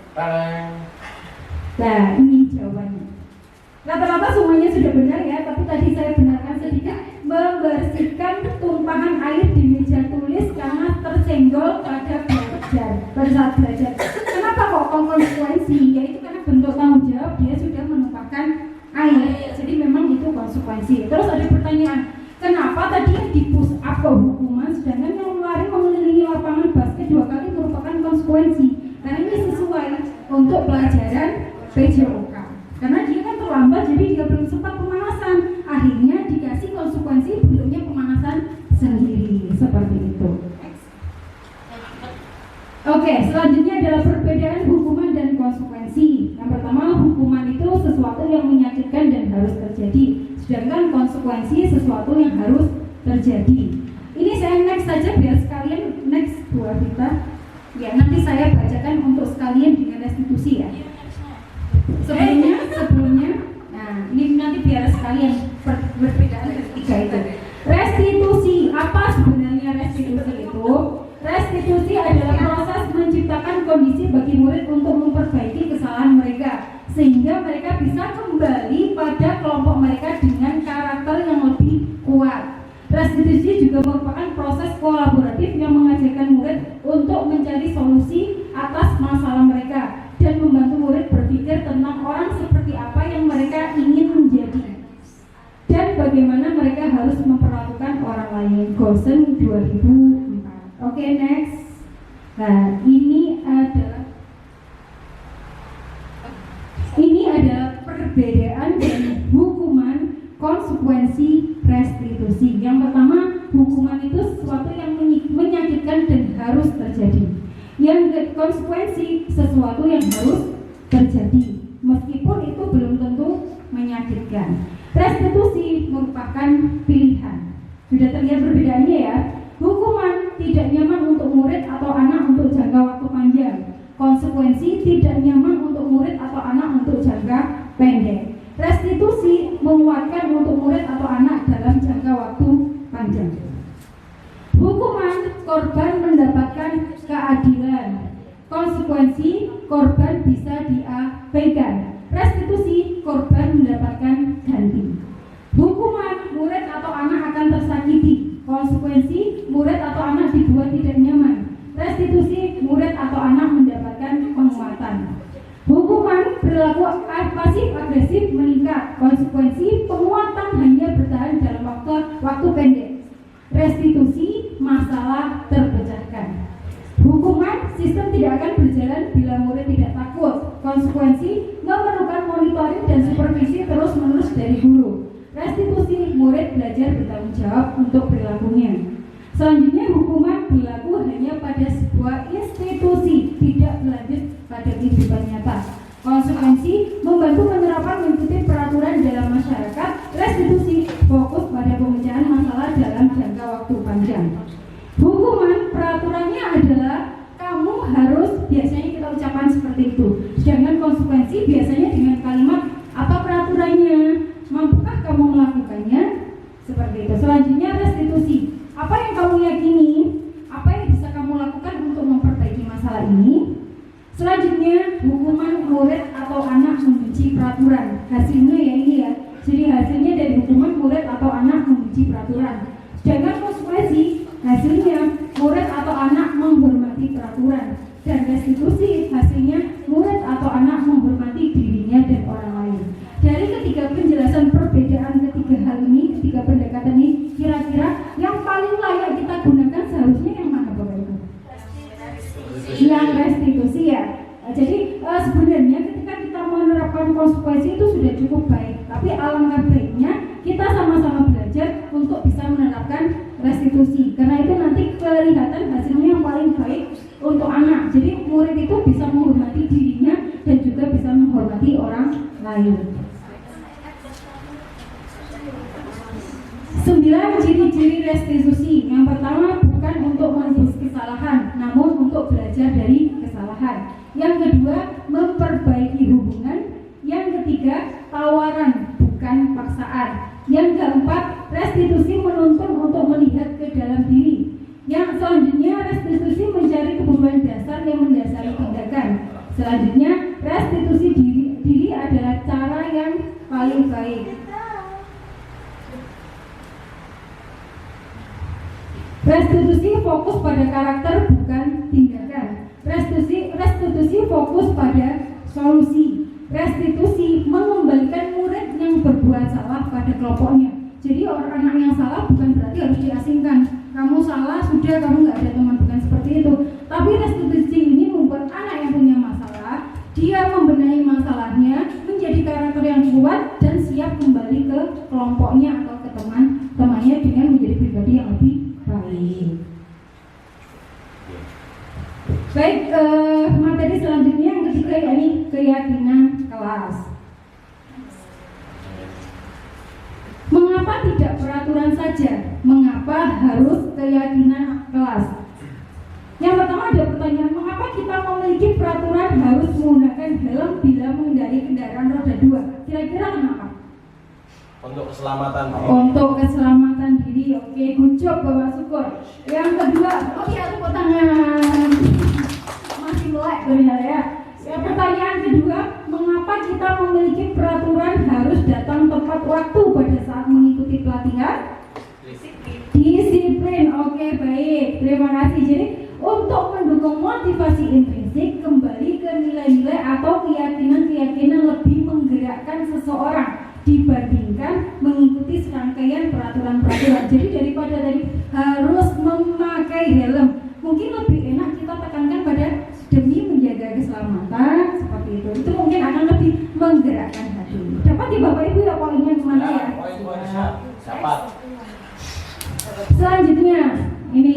Nah, ini jawabannya. Rata-rata semuanya sudah benar ya, tapi tadi saya benarkan sedikit. Membersihkan tumpahan air di meja tulis karena tersenggol pada saat belajar. Kenapa kok konsekuensi? Yaitu karena bentuk tanggung jawab dia sudah menumpahkan air. Jadi memang itu konsekuensi. Terus ada pertanyaan, kenapa tadi yang di push up hukuman, sedangkan yang lari mengelilingi lapangan basket 2 kali merupakan konsekuensi? karena ini sesuai untuk pelajaran PJOK. Karena dia kan terlambat, jadi dia belum sempat pemanasan. Akhirnya dikasih konsekuensi bentuknya pemanasan sendiri seperti itu. Oke, selanjutnya adalah perbedaan hukuman dan konsekuensi. Yang pertama, hukuman itu sesuatu yang menyakitkan dan harus terjadi, sedangkan konsekuensi sesuatu yang harus terjadi. Ini saya next saja biar sekalian next Bu Afita. Ya, nanti saya bacakan untuk sekalian dengan restitusi ya. Sebelumnya, nah ini nanti biar sekalian perbedaan ketiga itu. Restitusi, apa sebenarnya restitusi itu? Restitusi adalah proses menciptakan kondisi bagi murid untuk memperbaiki kesalahan mereka, sehingga mereka bisa kembali pada kelompok mereka dengan karakter yang lebih kuat. Restitusi juga merupakan proses kolaboratif yang mengajarkan murid untuk mencari solusi atas masalah mereka dan membantu murid berpikir tentang orang seperti apa yang mereka ingin menjadi dan bagaimana mereka harus memperlakukan orang lain. Gosen 2004. Oke, next. Nah, ini adalah perbedaan dari hukuman, konsekuensi, restitusi. Yang pertama, hukuman itu sesuatu yang menyakitkan dan harus terjadi. Yang konsekuensi, sesuatu yang harus terjadi, meskipun itu belum tentu menyakitkan. Restitusi merupakan pilihan. Sudah terlihat perbedaannya ya. Hukuman tidak nyaman untuk murid atau anak untuk jangka waktu panjang. Konsekuensi tidak nyaman untuk murid atau anak untuk jangka pendek. Restitusi menguatkan untuk murid atau anak dalam jangka waktu panjang. Hukuman, korban mendapatkan keadilan. Konsekuensi, korban bisa diabaikan. Restitusi, korban mendapatkan ganti. Hukuman, murid atau anak akan tersakiti. Konsekuensi, murid atau anak dibuat tidak nyaman. Restitusi, murid atau anak mendapatkan penguatan. Hukuman, berlaku pasif agresif meningkat. Konsekuensi, penguatan hanya bertahan dalam waktu pendek. Restitusi, masalah terpecahkan. Hukuman, sistem tidak akan berjalan bila murid tidak takut. Konsekuensi, memerlukan monitoring dan supervisi terus-menerus dari guru. Restitusi, murid belajar bertanggung jawab untuk perilakunya. Selanjutnya, hukuman berlaku hanya pada sebuah institusi, tidak berlanjut pada kehidupan nyata. Konsekuensi, membantu menerapkan mengikuti peraturan dalam masyarakat. Restitusi, fokus pada pemecahan masalah dalam jangka waktu panjang. Hukuman, peraturannya adalah kamu harus, biasanya kita ucapkan seperti itu. Sedangkan konsekuensi biasanya dengan kalimat apa peraturannya, mampukah kamu melakukannya? Seperti itu. Selanjutnya, restitusi. Apa yang kamu yakini? Apa yang bisa kamu lakukan untuk memperbaiki masalah ini? Selanjutnya, hukuman murid atau anak membenci peraturan. Hasilnya ya ini ya. Jadi hasilnya dari hukuman murid atau anak membenci peraturan. Sedangkan konsekuensi, hasilnya murid atau anak menghormati peraturan. Dan restitusi, hasilnya murid atau anak menghormati dirinya dan orang lain. Dari ketiga penjelasan perbedaan ketiga hal ini, ketiga pendekatan ini, kira-kira yang paling layak kita gunakan seharusnya yang mana Bapak Ibu? Yang restitusi ya. Jadi sebenarnya ketika kita menerapkan konsekuensi itu sudah cukup baik. Tapi alangkah baiknya kita sama-sama belajar untuk bisa menerapkan restitusi. Karena itu nanti kelihatan hasilnya yang paling baik untuk anak. Jadi murid itu bisa menghormati dirinya dan juga bisa menghormati orang lain. 9 ciri-ciri restitusi. Yang pertama, bukan untuk menebus kesalahan, namun untuk belajar dari kesalahan. Yang kedua, memperbaiki hubungan. Yang ketiga, tawaran bukan paksaan. Yang keempat, restitusi menuntun untuk melihat ke dalam diri. Yang selanjutnya, restitusi mencari kebutuhan dasar yang mendasari tindakan. Selanjutnya, restitusi diri adalah cara yang paling baik. Restitusi fokus pada karakter bukan tindakan. Restitusi fokus pada solusi. Restitusi mengembalikan murid yang berbuat salah pada kelompoknya. Jadi orang anak yang salah bukan berarti harus diasingkan. Kamu salah, sudah kamu nggak ada teman, bukan seperti itu. Tapi restitusi ini membuat anak yang kendaraan roda 2. Kira-kira kenapa? Untuk keselamatan. Untuk keselamatan diri. Oke, good job Bapak Syukur. Yang kedua, oke, tepuk tangan. Masih melek ternyata ya. Yang pertanyaan kedua, mengapa kita memiliki peraturan harus datang tepat waktu pada saat mengikuti pelatihan? Disiplin. Oke, baik. Terima kasih. Jadi untuk mendukung motivasi intrinsik, kembali ke nilai-nilai atau keyakinan-keyakinan lebih menggerakkan seseorang dibandingkan mengikuti serangkaian peraturan-peraturan. Jadi daripada tadi harus memakai helm, mungkin lebih enak kita tekankan pada demi menjaga keselamatan seperti itu. Itu mungkin akan lebih menggerakkan hati. Dapat ya Bapak Ibu ya poinnya kemana ya? Dapat. Selanjutnya ini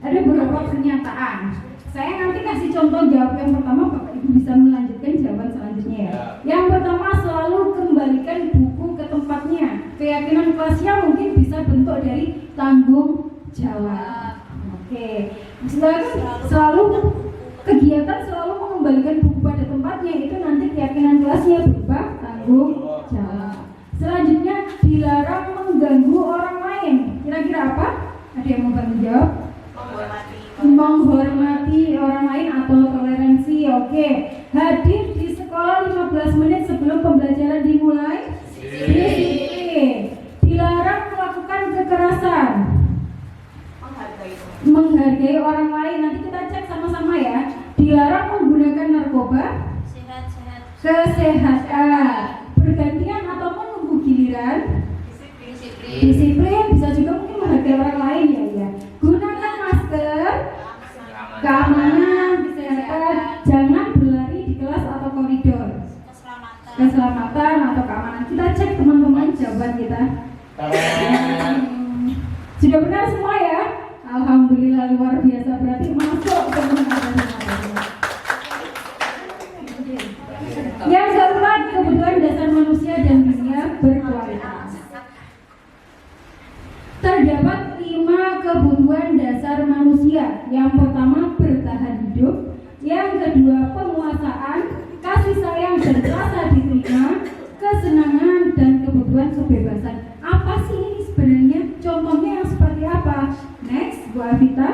ada beberapa pernyataan. Saya nanti kasih contoh jawab yang pertama, Bapak Ibu bisa melanjutkan jawaban selanjutnya ya. Yang pertama, selalu kembalikan buku ke tempatnya. Keyakinan kelasnya mungkin bisa bentuk dari tanggung jawab. Oke. Selalu kegiatan selalu mengembalikan buku pada tempatnya, itu nanti keyakinan kelasnya berubah tanggung jawab. Selanjutnya, dilarang mengganggu orang lain. Kira-kira apa? Ada yang mau bantu jawab? Menghormati orang lain atau toleransi. Oke. Hadir di sekolah 15 menit sebelum pembelajaran dimulai. Disiplin. Dilarang melakukan kekerasan. Menghargai orang lain. Nanti kita cek sama-sama ya. Dilarang menggunakan narkoba. Kesehatan. Bergantian atau menunggu giliran. Disiplin. Bisa juga mungkin menghargai orang lain ya. Gunakan masker. Keamanan, kesehatan. Jangan berlari di kelas atau koridor. Keselamatan atau keamanan. Kita cek teman-teman jawaban kita. Sudah benar semua ya? Alhamdulillah, luar biasa. Berarti masuk teman-teman. Yang keempat, kebutuhan dasar manusia dan dunia berkualitas. Terdapat 5 kebutuhan dasar manusia. Yang pertama, bertahan hidup. Yang kedua, penguasaan, kasih sayang dan rasa diterima, kesenangan dan kebutuhan kebebasan. Apa sih ini sebenarnya? Contohnya yang seperti apa? Next, Bu Avita.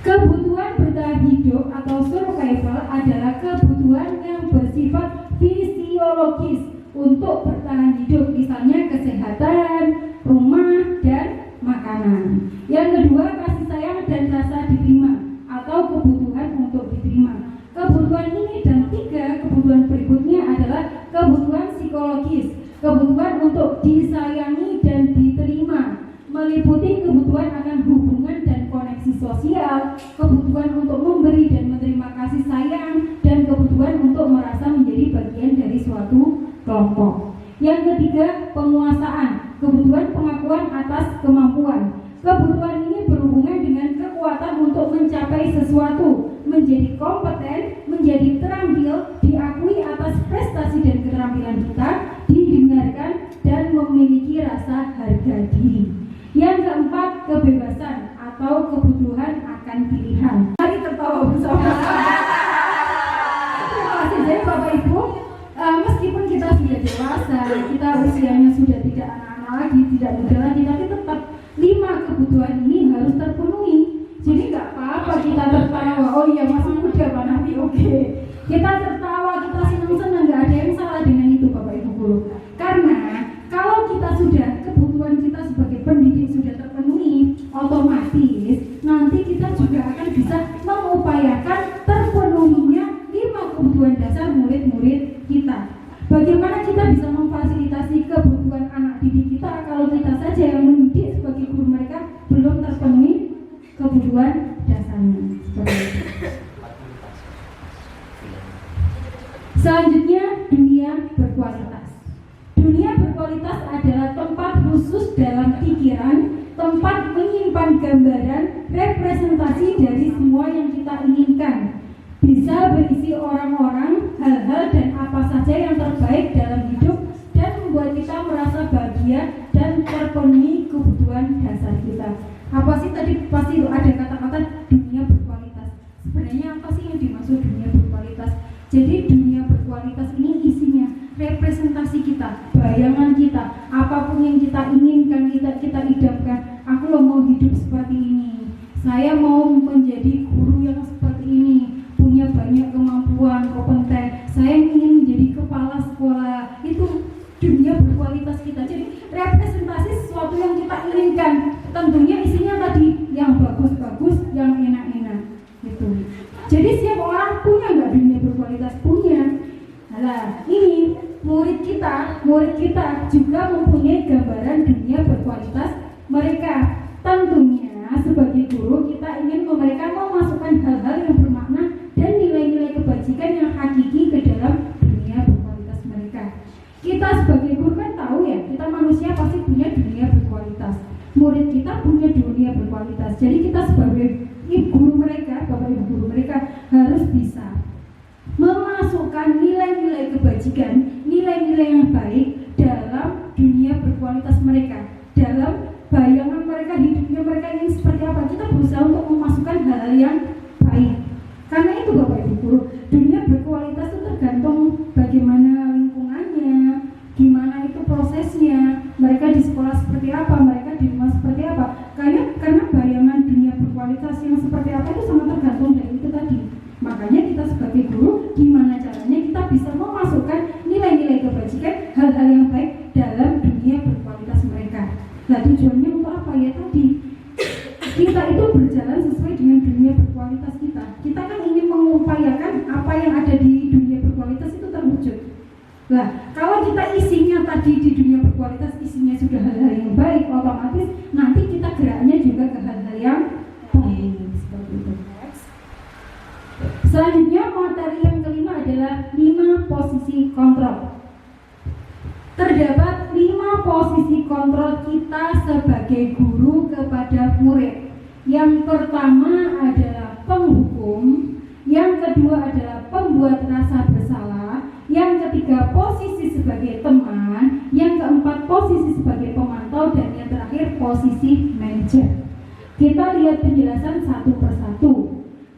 Kebutuhan bertahan hidup atau survival adalah kebutuhan yang bersifat fisiologis untuk bertahan hidup, misalnya kesehatan, rumah, dan makanan. Yang kedua, kasih sayang dan rasa diterima atau kebutuhan untuk diterima. Kebutuhan ini dan 3 kebutuhan berikutnya adalah kebutuhan psikologis, kebutuhan untuk disayangi dan diterima, meliputi kebutuhan akan hubungan dan koneksi sosial, kebutuhan untuk memberi dan menerima kasih sayang, dan kebutuhan untuk merasa menjadi bagian dari suatu kelompok. Yang ketiga, penguasaan, kebutuhan pengakuan atas kemampuan. Kebutuhan ini berhubungan dengan kekuatan untuk mencapai sesuatu, menjadi kompeten, menjadi terampil, diakui atas prestasi dan keterampilan kita, didengarkan, dan memiliki rasa harga diri. Yang keempat, kebebasan atau kebutuhan akan pilihan. Mari tertawa bersama. Terima kasih. Jadi Bapak Ibu, meskipun kita sudah dewasa, kita usianya sudah tidak anak-anak lagi, tidak muda lagi, tapi tetap 5 kebutuhan ini harus terpenuhi. Jadi nggak apa-apa kita tertawa. Oh iya, masih muda Pak Nabi, oke. Kita tertawa, kita senang-senang, nggak ada yang salah dengan itu Bapak Ibu guru. Karena kalau kita sudah kebutuhan kita sebagai pendidik sudah terpenuhi, otomatis nanti kita juga akan bisa mengupayakan terpenuhinya 5 kebutuhan dasar murid-murid kita. Bagaimana kita bisa memfasilitasi kebutuhan anak didik kita kalau kita saja yang mendidik sebagai guru mereka belum terpenuhi kebutuhan dasarnya. Selanjutnya, dunia berkualitas. Dunia berkualitas adalah tempat khusus dalam pikiran, tempat menyimpan gambaran, representasi dari semua yang kita inginkan. Bisa berisi orang-orang, hal-hal, dan apa saja yang terbaik dalam hidup dan membuat kita merasa bahagia dan terpenuhi kebutuhan dasar kita. Apa sih tadi pasti ada kata-kata dunia berkualitas. Sebenarnya apa sih yang dimaksud dunia berkualitas? Jadi dunia berkualitas kemampuan, kompeten. Saya ingin menjadi kepala sekolah. Itu dunia berkualitas kita. Jadi representasi sesuatu yang kita inginkan. Tentunya isinya tadi yang bagus-bagus, yang enak-enak. Gitu. Jadi setiap orang punya nggak dunia berkualitas? Punya. Nah, ini murid kita juga mempunyai gambaran dunia berkualitas mereka. Tentunya sebagai guru kita ingin mereka memasukkan hal-hal yang bermakna dan nilai-nilai kebajikan yang hakiki ke dalam dunia berkualitas mereka. Kita sebagai guru kan tahu ya, kita manusia pasti punya dunia berkualitas. Murid kita punya dunia berkualitas. Jadi kita sebagai guru mereka, bapak ibu guru mereka harus bisa memasukkan nilai-nilai kebajikan, nilai-nilai yang baik dalam dunia berkualitas mereka, dalam bayangan mereka, hidupnya mereka ingin seperti apa. Kita berusaha untuk memasukkan hal-hal yang baik. Karena itu bapak ibu guru, dunia berkualitas itu tergantung bagaimana lingkungannya, gimana itu prosesnya, mereka di sekolah seperti apa, mereka di rumah seperti apa. Karena bayangan dunia berkualitas yang seperti apa itu sangat tergantung dari itu tadi. Makanya kita sebagai guru, gimana caranya kita bisa memasukkan nilai-nilai kebajikan, hal-hal yang baik dalam dunia berkualitas mereka. Nah, tujuannya untuk apa ya tadi? Kita itu berjalan sesuai dengan dunia berkualitas kita. Kita kan ingin mengupayakan apa yang ada di dunia berkualitas itu terwujud. Nah, kalau kita isinya tadi di dunia berkualitas, isinya sudah hal-hal yang baik, otomatis nanti kita geraknya juga ke hal-hal yang baik. Seperti itu. Selanjutnya materi yang kelima adalah 5 posisi kontrol. Terdapat 5 posisi kontrol kita sebagai guru kepada murid. Yang pertama adalah penghukum, yang kedua adalah pembuat rasa bersalah, yang ketiga posisi sebagai teman, yang keempat posisi sebagai pemantau, dan yang terakhir posisi manajer. Kita lihat penjelasan satu persatu.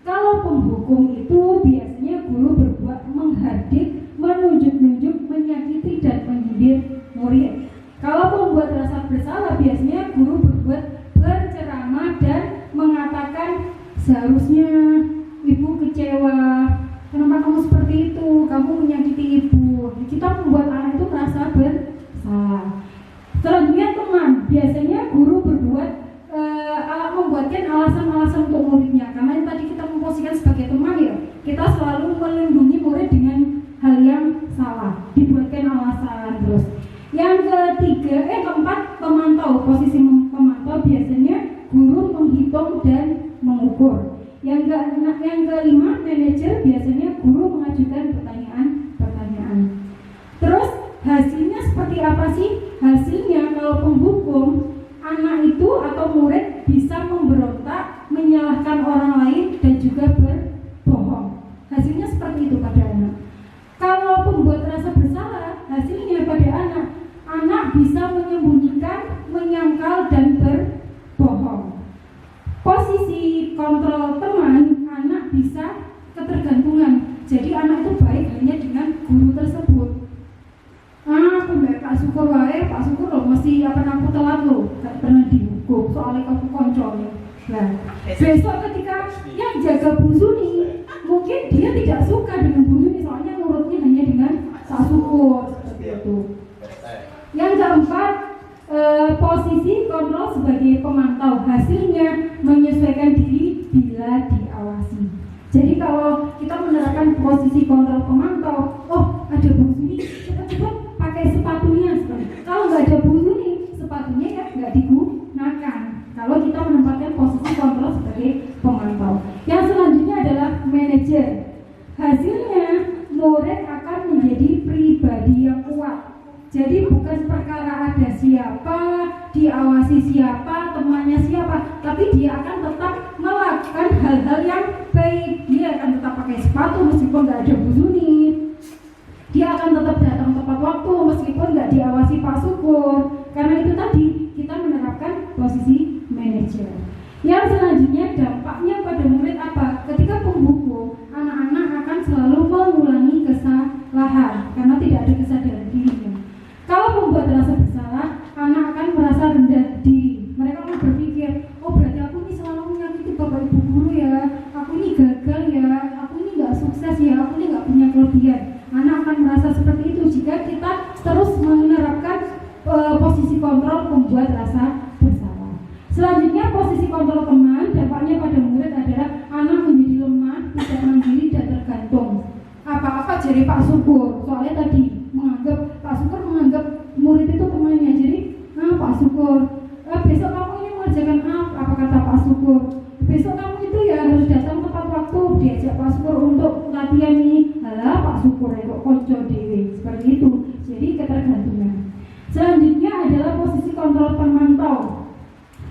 Kalau penghukum itu biasanya guru berbuat menghardik, menunjuk-nunjuk, menyakiti dan menyindir murid. Kalau pembuat rasa bersalah biasanya guru berbuat berceramah dan mengatakan seharusnya ibu kecewa, kenapa kamu seperti itu, kamu menyakiti ibu. Kita membuat anak itu merasa bersalah. Selanjutnya teman, biasanya guru berbuat membuatkan alasan-alasan untuk muridnya. Karena yang tadi kita memposisikan sebagai teman ya, kita selalu melindungi murid dengan hal yang salah, dibuatkan alasan terus. Yang keempat pemantau, posisi pemantau biasanya guru menghitung dan mengukur. Yang kelima manajer, biasanya guru mengajukan pertanyaan. Terus hasilnya seperti apa sih? Hasilnya kalau penghukum, anak itu atau murid bisa memberontak, menyalahkan orang lain dan juga berbohong. Hasilnya seperti itu pada anak. Kalau pembuat rasa bersalah, hasilnya pada anak bisa menyembunyikan, menyangkal dan berbohong. Posisi kontrol teman, anak bisa ketergantungan. Jadi anak itu baik hanya dengan guru tersebut. Aku mbak Pak Syukur wae, Pak Syukur loh mesti aku telat loh, gak pernah dihukum soalnya aku koncolnya. Nah, besok ketika yang jaga Bu Suni, mungkin dia tidak suka dengan Bu Suni soalnya nurutnya hanya dengan Pak Syukur seperti itu. Yang keempat, posisi kontrol sebagai pemantau, hasilnya menyesuaikan diri bila diawasi. Jadi kalau kita menerapkan posisi kontrol pemantau, oh ada Bu Suni, cepat-cepat pakai sepatunya. Kalau nggak ada Bu Suni, sepatunya kan nggak digunakan. Kalau kita menempatkan posisi kontrol sebagai pemantau. Yang selanjutnya adalah manajer. Hasilnya murid akan menjadi pribadi yang kuat. Jadi bukan perkara ada siapa, diawasi siapa, temannya siapa, tapi dia akan tetap melakukan hal-hal yang baik. Dia akan tetap pakai sepatu meskipun nggak ada Bu Suni. Dia akan tetap datang tepat waktu meskipun nggak diawasi Pak Syukur. Karena itu tadi kita menerapkan posisi manajer. Yang selanjutnya dampaknya pada murid apa? Ketika penghukum, anak-anak akan selalu mengulangi kesalahan karena tidak ada kesadaran dirinya. Kalau membuat rasa bersalah, anak akan merasa rendah diri. Mereka akan berpikir, oh berarti aku ini selalu menyakiti bapak ibu guru ya, aku ini gagal ya, aku ini nggak sukses ya, aku ini kemudian. Anak akan merasa seperti itu jika kita terus menerapkan posisi kontrol membuat rasa bersalah. Selanjutnya posisi kontrol teman, dampaknya pada murid adalah anak menjadi lemah, tidak mandiri dan tergantung. Apa-apa jadi Pak Syukur, soalnya tadi Pak Syukur menganggap murid itu temannya, jadi Pak Syukur, besok kamu ini mengerjakan apa kata Pak Syukur, besok kamu itu ya harus datang tepat waktu, diajak Pak Syukur untuk latihan ini, halah Pak Syukur kok konco dewe, seperti itu, jadi ketergantungan. Selanjutnya adalah posisi kontrol pemantau.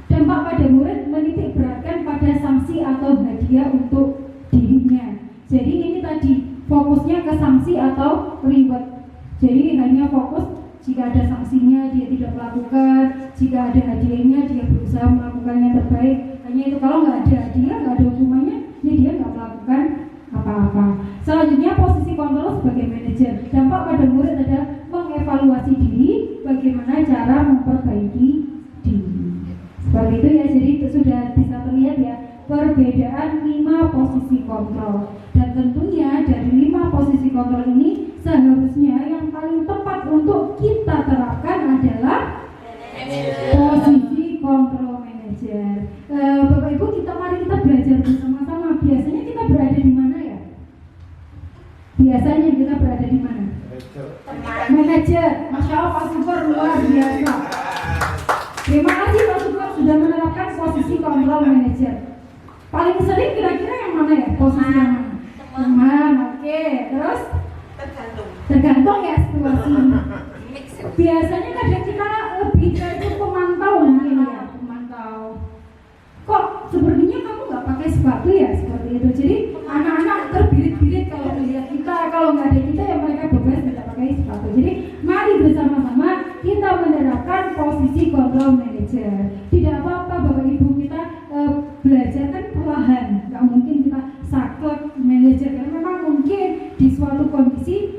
Dampak pada murid menitik beratkan pada sanksi atau hadiah untuk dirinya. Jadi ini tadi fokusnya ke sanksi atau reward. Jadi hanya fokus jika ada sanksinya dia tidak melakukan, jika ada hadiahnya dia berusaha melakukan yang terbaik. Hanya itu, kalau nggak ada hadiah, nggak ada hukumannya, ya dia nggak melakukan apa-apa. Selanjutnya posisi kontrol sebagai manajer. Dampak pada murid adalah mengevaluasi diri, bagaimana cara memperbaiki diri. Seperti itu ya, jadi sudah bisa terlihat ya perbedaan 5 posisi kontrol. Dan tentunya dari 5 posisi kontrol ini seharusnya yang paling tepat untuk kita terapkan adalah posisi kontrol manajer. Bapak Ibu, mari kita belajar bersama-sama. Biasanya kita berada di mana ya? Biasanya kita berada di mana? Manajer. Masya Allah Pak Syukur luar biasa. Terima kasih Pak Syukur sudah menerapkan posisi kontrol manajer. Paling sering kira-kira yang mana ya? Posisi yang mana? Teman, oke. Terus? Tergantung ya situasi. Biasanya kadang kita lebih ke pemantau mungkin ya, pemantau. Kok sepertinya kamu nggak pakai sepatu ya, seperti itu. Jadi anak-anak terbirit-birit kalau melihat kita, kalau nggak ada kita ya mereka bebas tidak pakai sepatu. Jadi mari bersama-sama kita menerapkan posisi kontrol manajer. Tidak apa-apa Bapak Ibu, kita belajar kan perlahan, nggak mungkin kita saklek manajer karena memang mungkin di suatu kondisi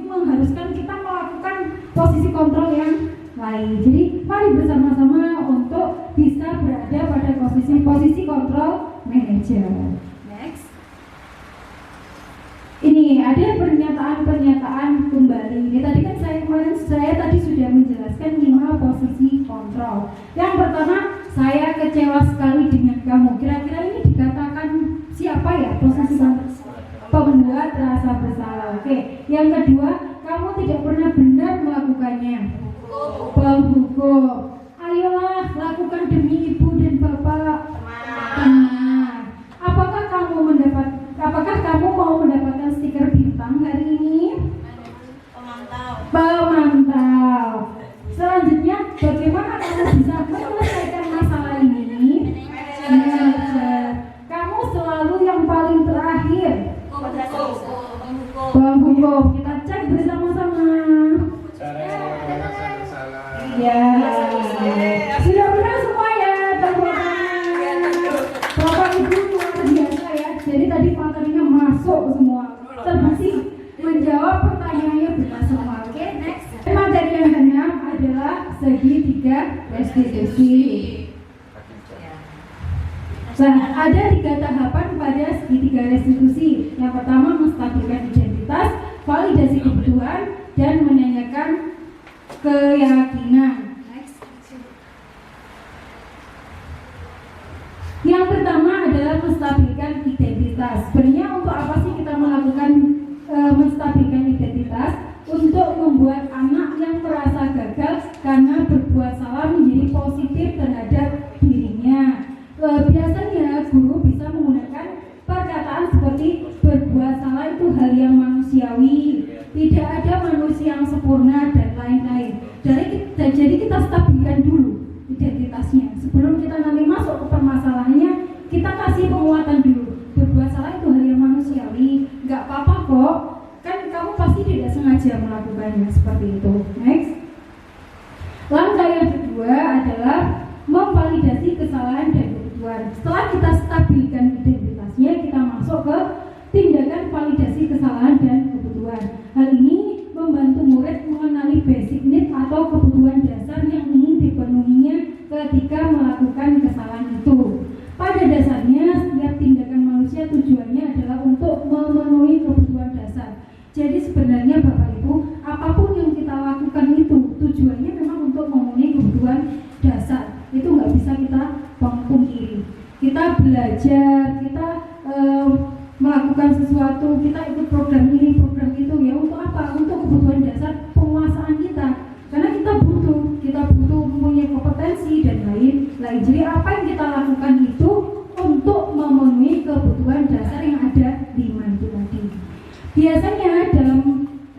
mengharuskan kita melakukan posisi kontrol yang lain. Jadi mari bersama-sama untuk bisa berada pada posisi kontrol manajer. Next. Ini ada pernyataan kembali. Ini tadi kan saya tadi sudah menjelaskan 5 posisi kontrol. Yang pertama, saya kecewa sekali dengan kamu. Kira-kira ini dikatakan siapa ya posisi kontrol? Pembuat rasa bersalah. Oke. Yang kedua, kamu tidak pernah benar melakukannya. Penghukum. Ayolah lakukan demi ibu dan bapak. Teman. Apakah kamu mau mendapatkan stiker bintang hari ini? Pemantau. Selanjutnya, bagaimana kamu bisa menyelesaikan masalah ini? Kamu selalu yang paling terakhir. Penghukum. Kita cek bersama-sama. Ya. Sudah benar semua ya, Bapak Ibu luar biasa ya. Jadi tadi materinya masuk semua. Terbukti menjawab pertanyaannya benar semua. Oke, next. Materi yang keenam adalah segitiga restitusi. Nah, ada 3 tahapan pada segitiga restitusi. Yang pertama, menstabilkan identitas, validasi kebutuhan, dan menanyakan keyakinan. Yang pertama adalah menstabilkan identitas. Sebenarnya untuk apa sih kita melakukan menstabilkan identitas? Untuk membuat anak yang merasa gagal karena berbuat salah menjadi positif terhadap dirinya. Biasanya guru bisa menggunakan perkataan seperti berbuat salah itu hal yang manusiawi, tidak ada manusia yang sempurna dan lain-lain. Jadi kita stabilkan dulu identitasnya sebelum kita nanti masuk ke permasalahannya. Kita kasih penguatan dulu. Berbuat salah itu hal yang manusiawi, nggak apa-apa kok. Kan kamu pasti tidak sengaja melakukannya, seperti itu. Next. Langkah yang kedua adalah memvalidasi kesalahan dan kebutuhan. Setelah kita stabilkan identitasnya, kita masuk ke tindakan validasi kesalahan dan kebutuhan. Hal ini membantu murid mengenali basic need atau kebutuhan dasar yang ingin dipenuhinya ketika melakukan kesalahan itu. Pada dasarnya, setiap tindakan manusia tujuannya adalah untuk untuk memenuhi kebutuhan dasar. Jadi sebenarnya Bapak Ibu, apapun yang kita lakukan itu tujuannya memang untuk memenuhi kebutuhan dasar. Itu nggak bisa kita pungkiri. Kita belajar, kita melakukan sesuatu, kita ikut program ini, program itu, ya untuk apa? Untuk kebutuhan dasar penguasaan kita. Karena kita butuh mempunyai kompetensi dan lain-lain. Jadi apa yang kita lakukan itu untuk memenuhi kebutuhan dasar yang ada di iman itu tadi. Biasanya dalam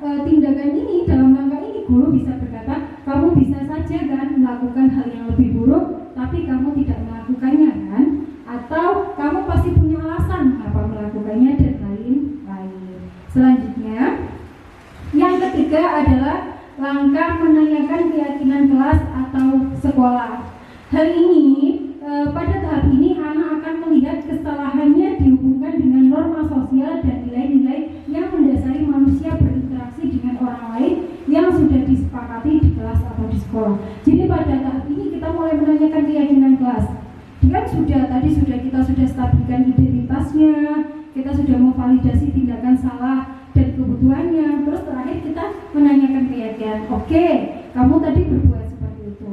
tindakan ini, dalam langkah ini, guru bisa berkata, kamu bisa saja kan melakukan hal yang lebih buruk, tapi kamu tidak melakukannya kan? Atau kamu pasti punya alasan kenapa melakukannya dan lain-lain. Selanjutnya, yang ketiga adalah langkah menanyakan keyakinan kelas atau sekolah. Hal ini pada tahap ini anak akan melihat kesalahannya dihubungkan dengan norma sosial dan nilai-nilai yang mendasari manusia berinteraksi dengan orang lain yang sudah disepakati di kelas atau di sekolah. Jadi pada tahap ini kita mulai menanyakan keyakinan kelas. Kan kita sudah stabilkan identitasnya, kita sudah memvalidasi tindakan salah dan kebutuhannya. Terus terakhir kita menanyakan keyakinan. Oke, kamu tadi berbuat seperti itu.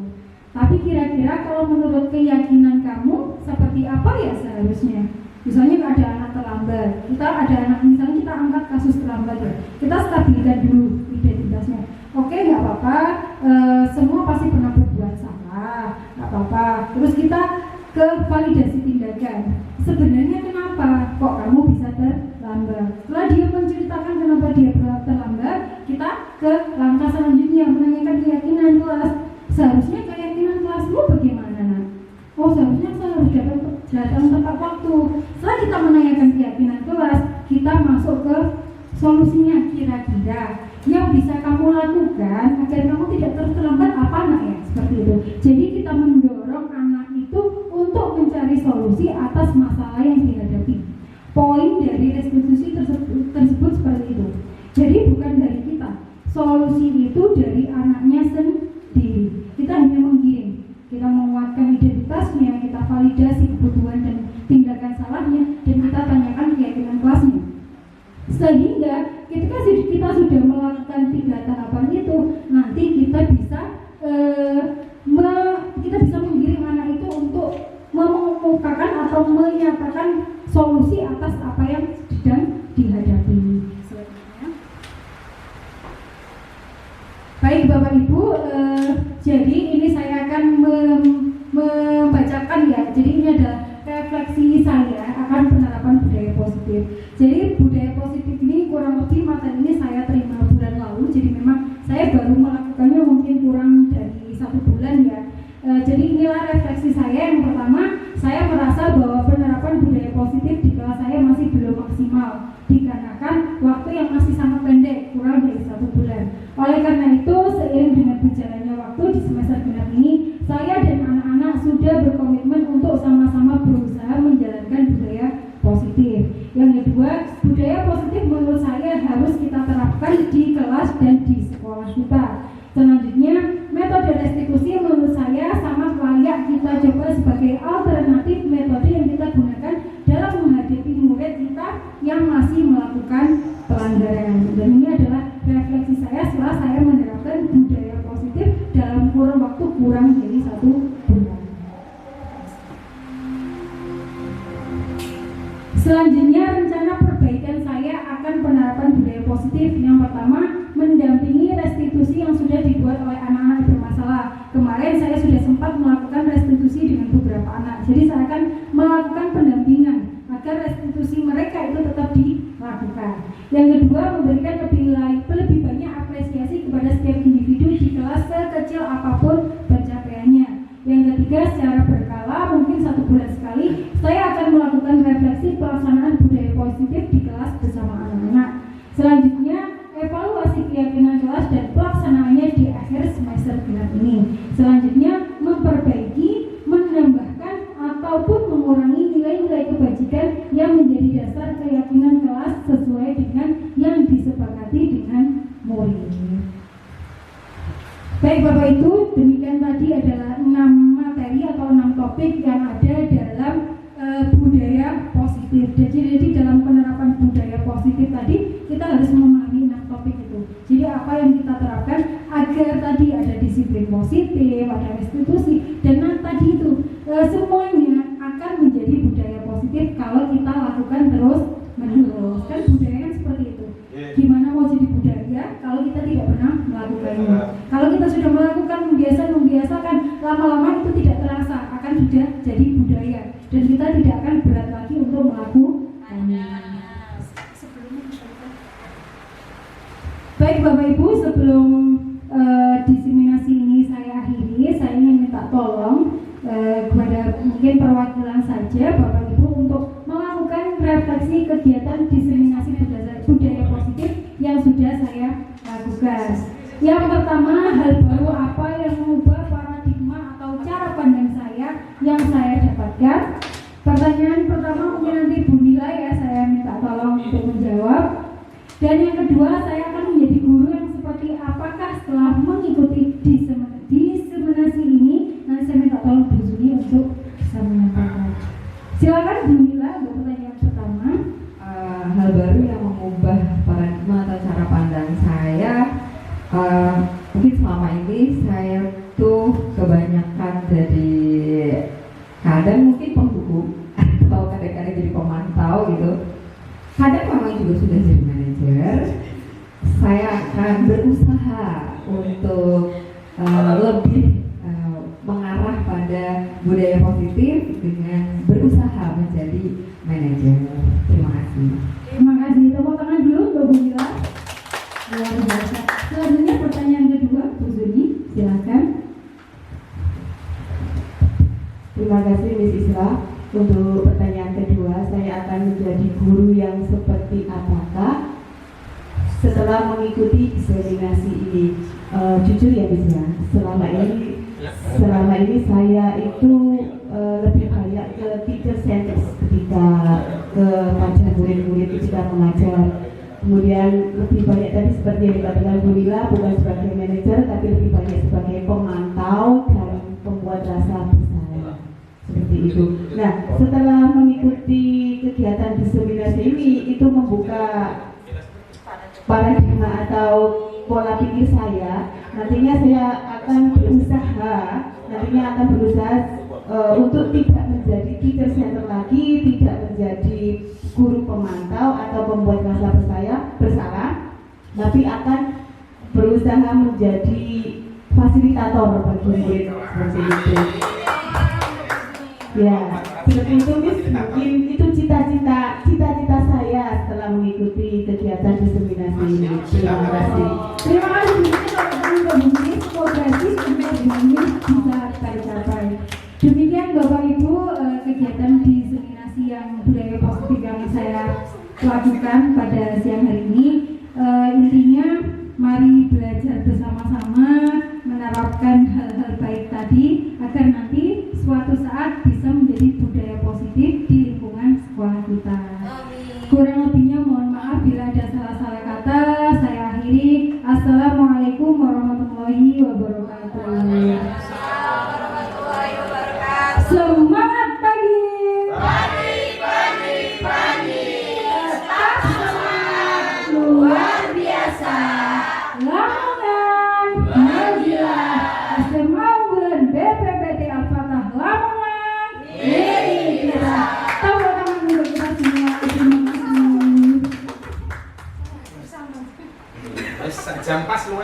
Tapi kira-kira kalau menurut keyakinan kamu seperti apa ya seharusnya? Misalnya ada anak terlambat, misalnya kita angkat kasus terlambat ya, kita stabilkan dulu identitasnya. Oke, nggak apa-apa, semua pasti pernah berbuat salah, nggak apa-apa. Terus kita ke validasi tindakan. Sebenarnya kenapa kok kamu bisa terlambat? Setelah dia menceritakan kenapa dia terlambat, kita ke langkah selanjutnya menanyakan keyakinan kelas. Seharusnya keyakinan kelasmu bagaimana, nak? Oh, seharusnya saya harus datang tepat waktu. Setelah kita menanyakan keyakinan kelas, kita masuk ke solusinya. Kira-kira yang bisa kamu lakukan agar kamu tidak terlambat apa, nak ya? Seperti itu. Jadi kita mendorong anak itu untuk mencari solusi atas masalah yang dihadapi. Poin dari restitusi tersebut seperti itu. Jadi bukan dari kita. Solusi itu dari anaknya sendiri. Kita hanya mengirim, kita menguatkan identitasnya, kita validasi kebutuhan dan tindakan salahnya, dan kita tanyakan keyakinan kelasnya. Sehingga ketika kita sudah melakukan 3 tahapan itu, nanti kita bisa menggiring anak itu untuk mengemukakan atau menyatakan solusi atas apa yang sedang dihadapi. Baik Bapak Ibu, jadi ini saya akan membacakan ya. Jadi ini adalah refleksi saya akan penerapan budaya positif. Jadi budaya positif ini kurang lebih materi ini saya terima bulan lalu. Jadi memang saya baru melakukannya mungkin kurang dari 1 bulan ya. Jadi inilah refleksi saya. Yang pertama, saya merasa bahwa penerapan budaya positif di kelas saya masih belum maksimal dikarenakan waktu yang masih sangat pendek, kurang dari 1 bulan. Oleh karena itu, seiring dengan berjalannya waktu di semester genap ini, saya dan anak-anak sudah berkomitmen untuk sama-sama berusaha menjalankan budaya positif. Yang kedua, budaya positif menurut saya harus kita terapkan di kelas dan di sekolah kita. Selanjutnya, metode restitusi menurut saya sangat layak kita coba sebagai alternatif metode yang kita gunakan dalam menghadapi murid kita yang masih melakukan pelanggaran. Dan ini adalah refleksi saya setelah saya menerapkan budaya positif dalam kurun waktu kurang dari 1 bulan. Selanjutnya, rencana perbaikan saya akan penerapan budaya positif. Yang pertama, mendampingi restitusi yang sudah dibuat oleh anak-anak bermasalah. Kemarin saya sudah sempat melakukan restitusi dengan beberapa anak. Jadi saya akan melakukan pendampingan agar restitusi mereka itu tetap dilakukan. Yang kedua, memberikan lebih banyak apresiasi kepada setiap individu di kelas sekecil apapun pencapaiannya. Yang ketiga, secara berkala mungkin 1 bulan sekali saya akan melakukan refleksi pelaksanaan budaya positif di kelas bersama anak-anak. Selanjutnya, evaluasi keyakinan kelas dan pelaksanaannya di akhir semester genap ini. Selanjutnya, memperbaiki, menambahkan ataupun mengurangi nilai-nilai kebajikan yang menjadi dasar keyakinan kelas sesuai dengan yang disepakati dengan murid. Baik Bapak Ibu, demikian tadi adalah 6 materi atau 6 topik yang ada dalam budaya positif. Jadi dalam penerapan budaya harus memahami topik itu. Jadi apa yang kita terapkan agar tadi ada disiplin positif, ada restitusi, dan tadi itu semuanya akan menjadi budaya positif kalau kita lakukan terus menerus. Kan budaya kan seperti itu. Gimana mau jadi budaya kalau kita tidak pernah melakukannya? Kalau kita sudah melakukan membiasakan, lama-lama itu tidak terasa akan sudah jadi budaya dan kita tidak akan berat lagi untuk melakukannya. Baik Bapak Ibu, sebelum diseminasi ini saya akhiri, saya ingin minta tolong kepada mungkin perwakilan saja Bapak Ibu untuk melakukan refleksi kegiatan diseminasi budaya positif yang sudah saya lakukan. Yang pertama, hal baru apa yang mengubah paradigma atau cara pandang saya yang saya dapatkan? Pertanyaan pertama mungkin nanti Bu Mila ya, saya minta tolong untuk menjawab. Dan yang kedua, saya akan menjadi guru yang seperti apakah setelah mengikuti diseminasi ini. Nanti saya minta tolong Bu Zuni untuk bisa menyampaikan. Silakan Bu Mila untuk pertanyaan pertama. Hal baru yang mengubah paradigma atau cara pandang saya, mungkin selama ini saya tuh kebanyakan jadi kadang mungkin penghukum atau kadang-kadang jadi pemantau gitu. Kadang memang juga sudah jadi manajer. Saya akan berusaha untuk lebih mengarah pada budaya positif dengan berusaha menjadi manajer. Terima kasih. Terima kasih. Tepuk tangan dulu untuk Bu Mila. Luar biasa. Selanjutnya pertanyaan kedua, Bu Zuni, silakan. Terima kasih Miss Isra. Untuk pertanyaan kedua, saya akan menjadi guru yang seperti apakah setelah mengikuti diseminasi ini? Jujur ya Miss ya, selama ini saya itu lebih banyak ke teacher centers ketika kepada murid-murid ketika mengajar. Kemudian lebih banyak tadi seperti yang dikatakan Bu Lila, bukan sebagai manajer tapi lebih banyak sebagai pemantau dan pembuat rasa bersalah. Seperti itu. Nah, setelah mengikuti kegiatan diseminasi ini, itu membuka paradigma atau pola pikir saya. Nantinya saya akan berusaha untuk tidak menjadi teacher center lagi, tidak menjadi guru pemantau atau pembuat rasa bersalah, tapi akan berusaha menjadi fasilitator bagi murid seperti itu. Ya, seperti itu Miss. Mungkin itu cita-cita saya setelah mengikuti kegiatan diseminasi ini. Terima kasih. Terima kasih Bu. Semoga ini bisa tercapai. Demikian Bapak Ibu kegiatan diseminasi yang budaya positif yang saya lakukan pada siang hari ini. Intinya mari belajar bersama-sama menerapkan hal-hal baik tadi agar nanti suatu saat bisa menjadi budaya positif di lingkungan sekolah kita. Kurang lebihnya mohon maaf bila ada salah-salah kata. Saya akhiri. Assalamualaikum warahmatullahi wabarakatuh. Semangat pagi. Pagi. Tetap semangat luar biasa. Lamongan Magila Asemawan BPPT Al-Fatah Lamongan. Ini kita tepuk tangan untuk kita semua. Terima kasih. Jam pas lu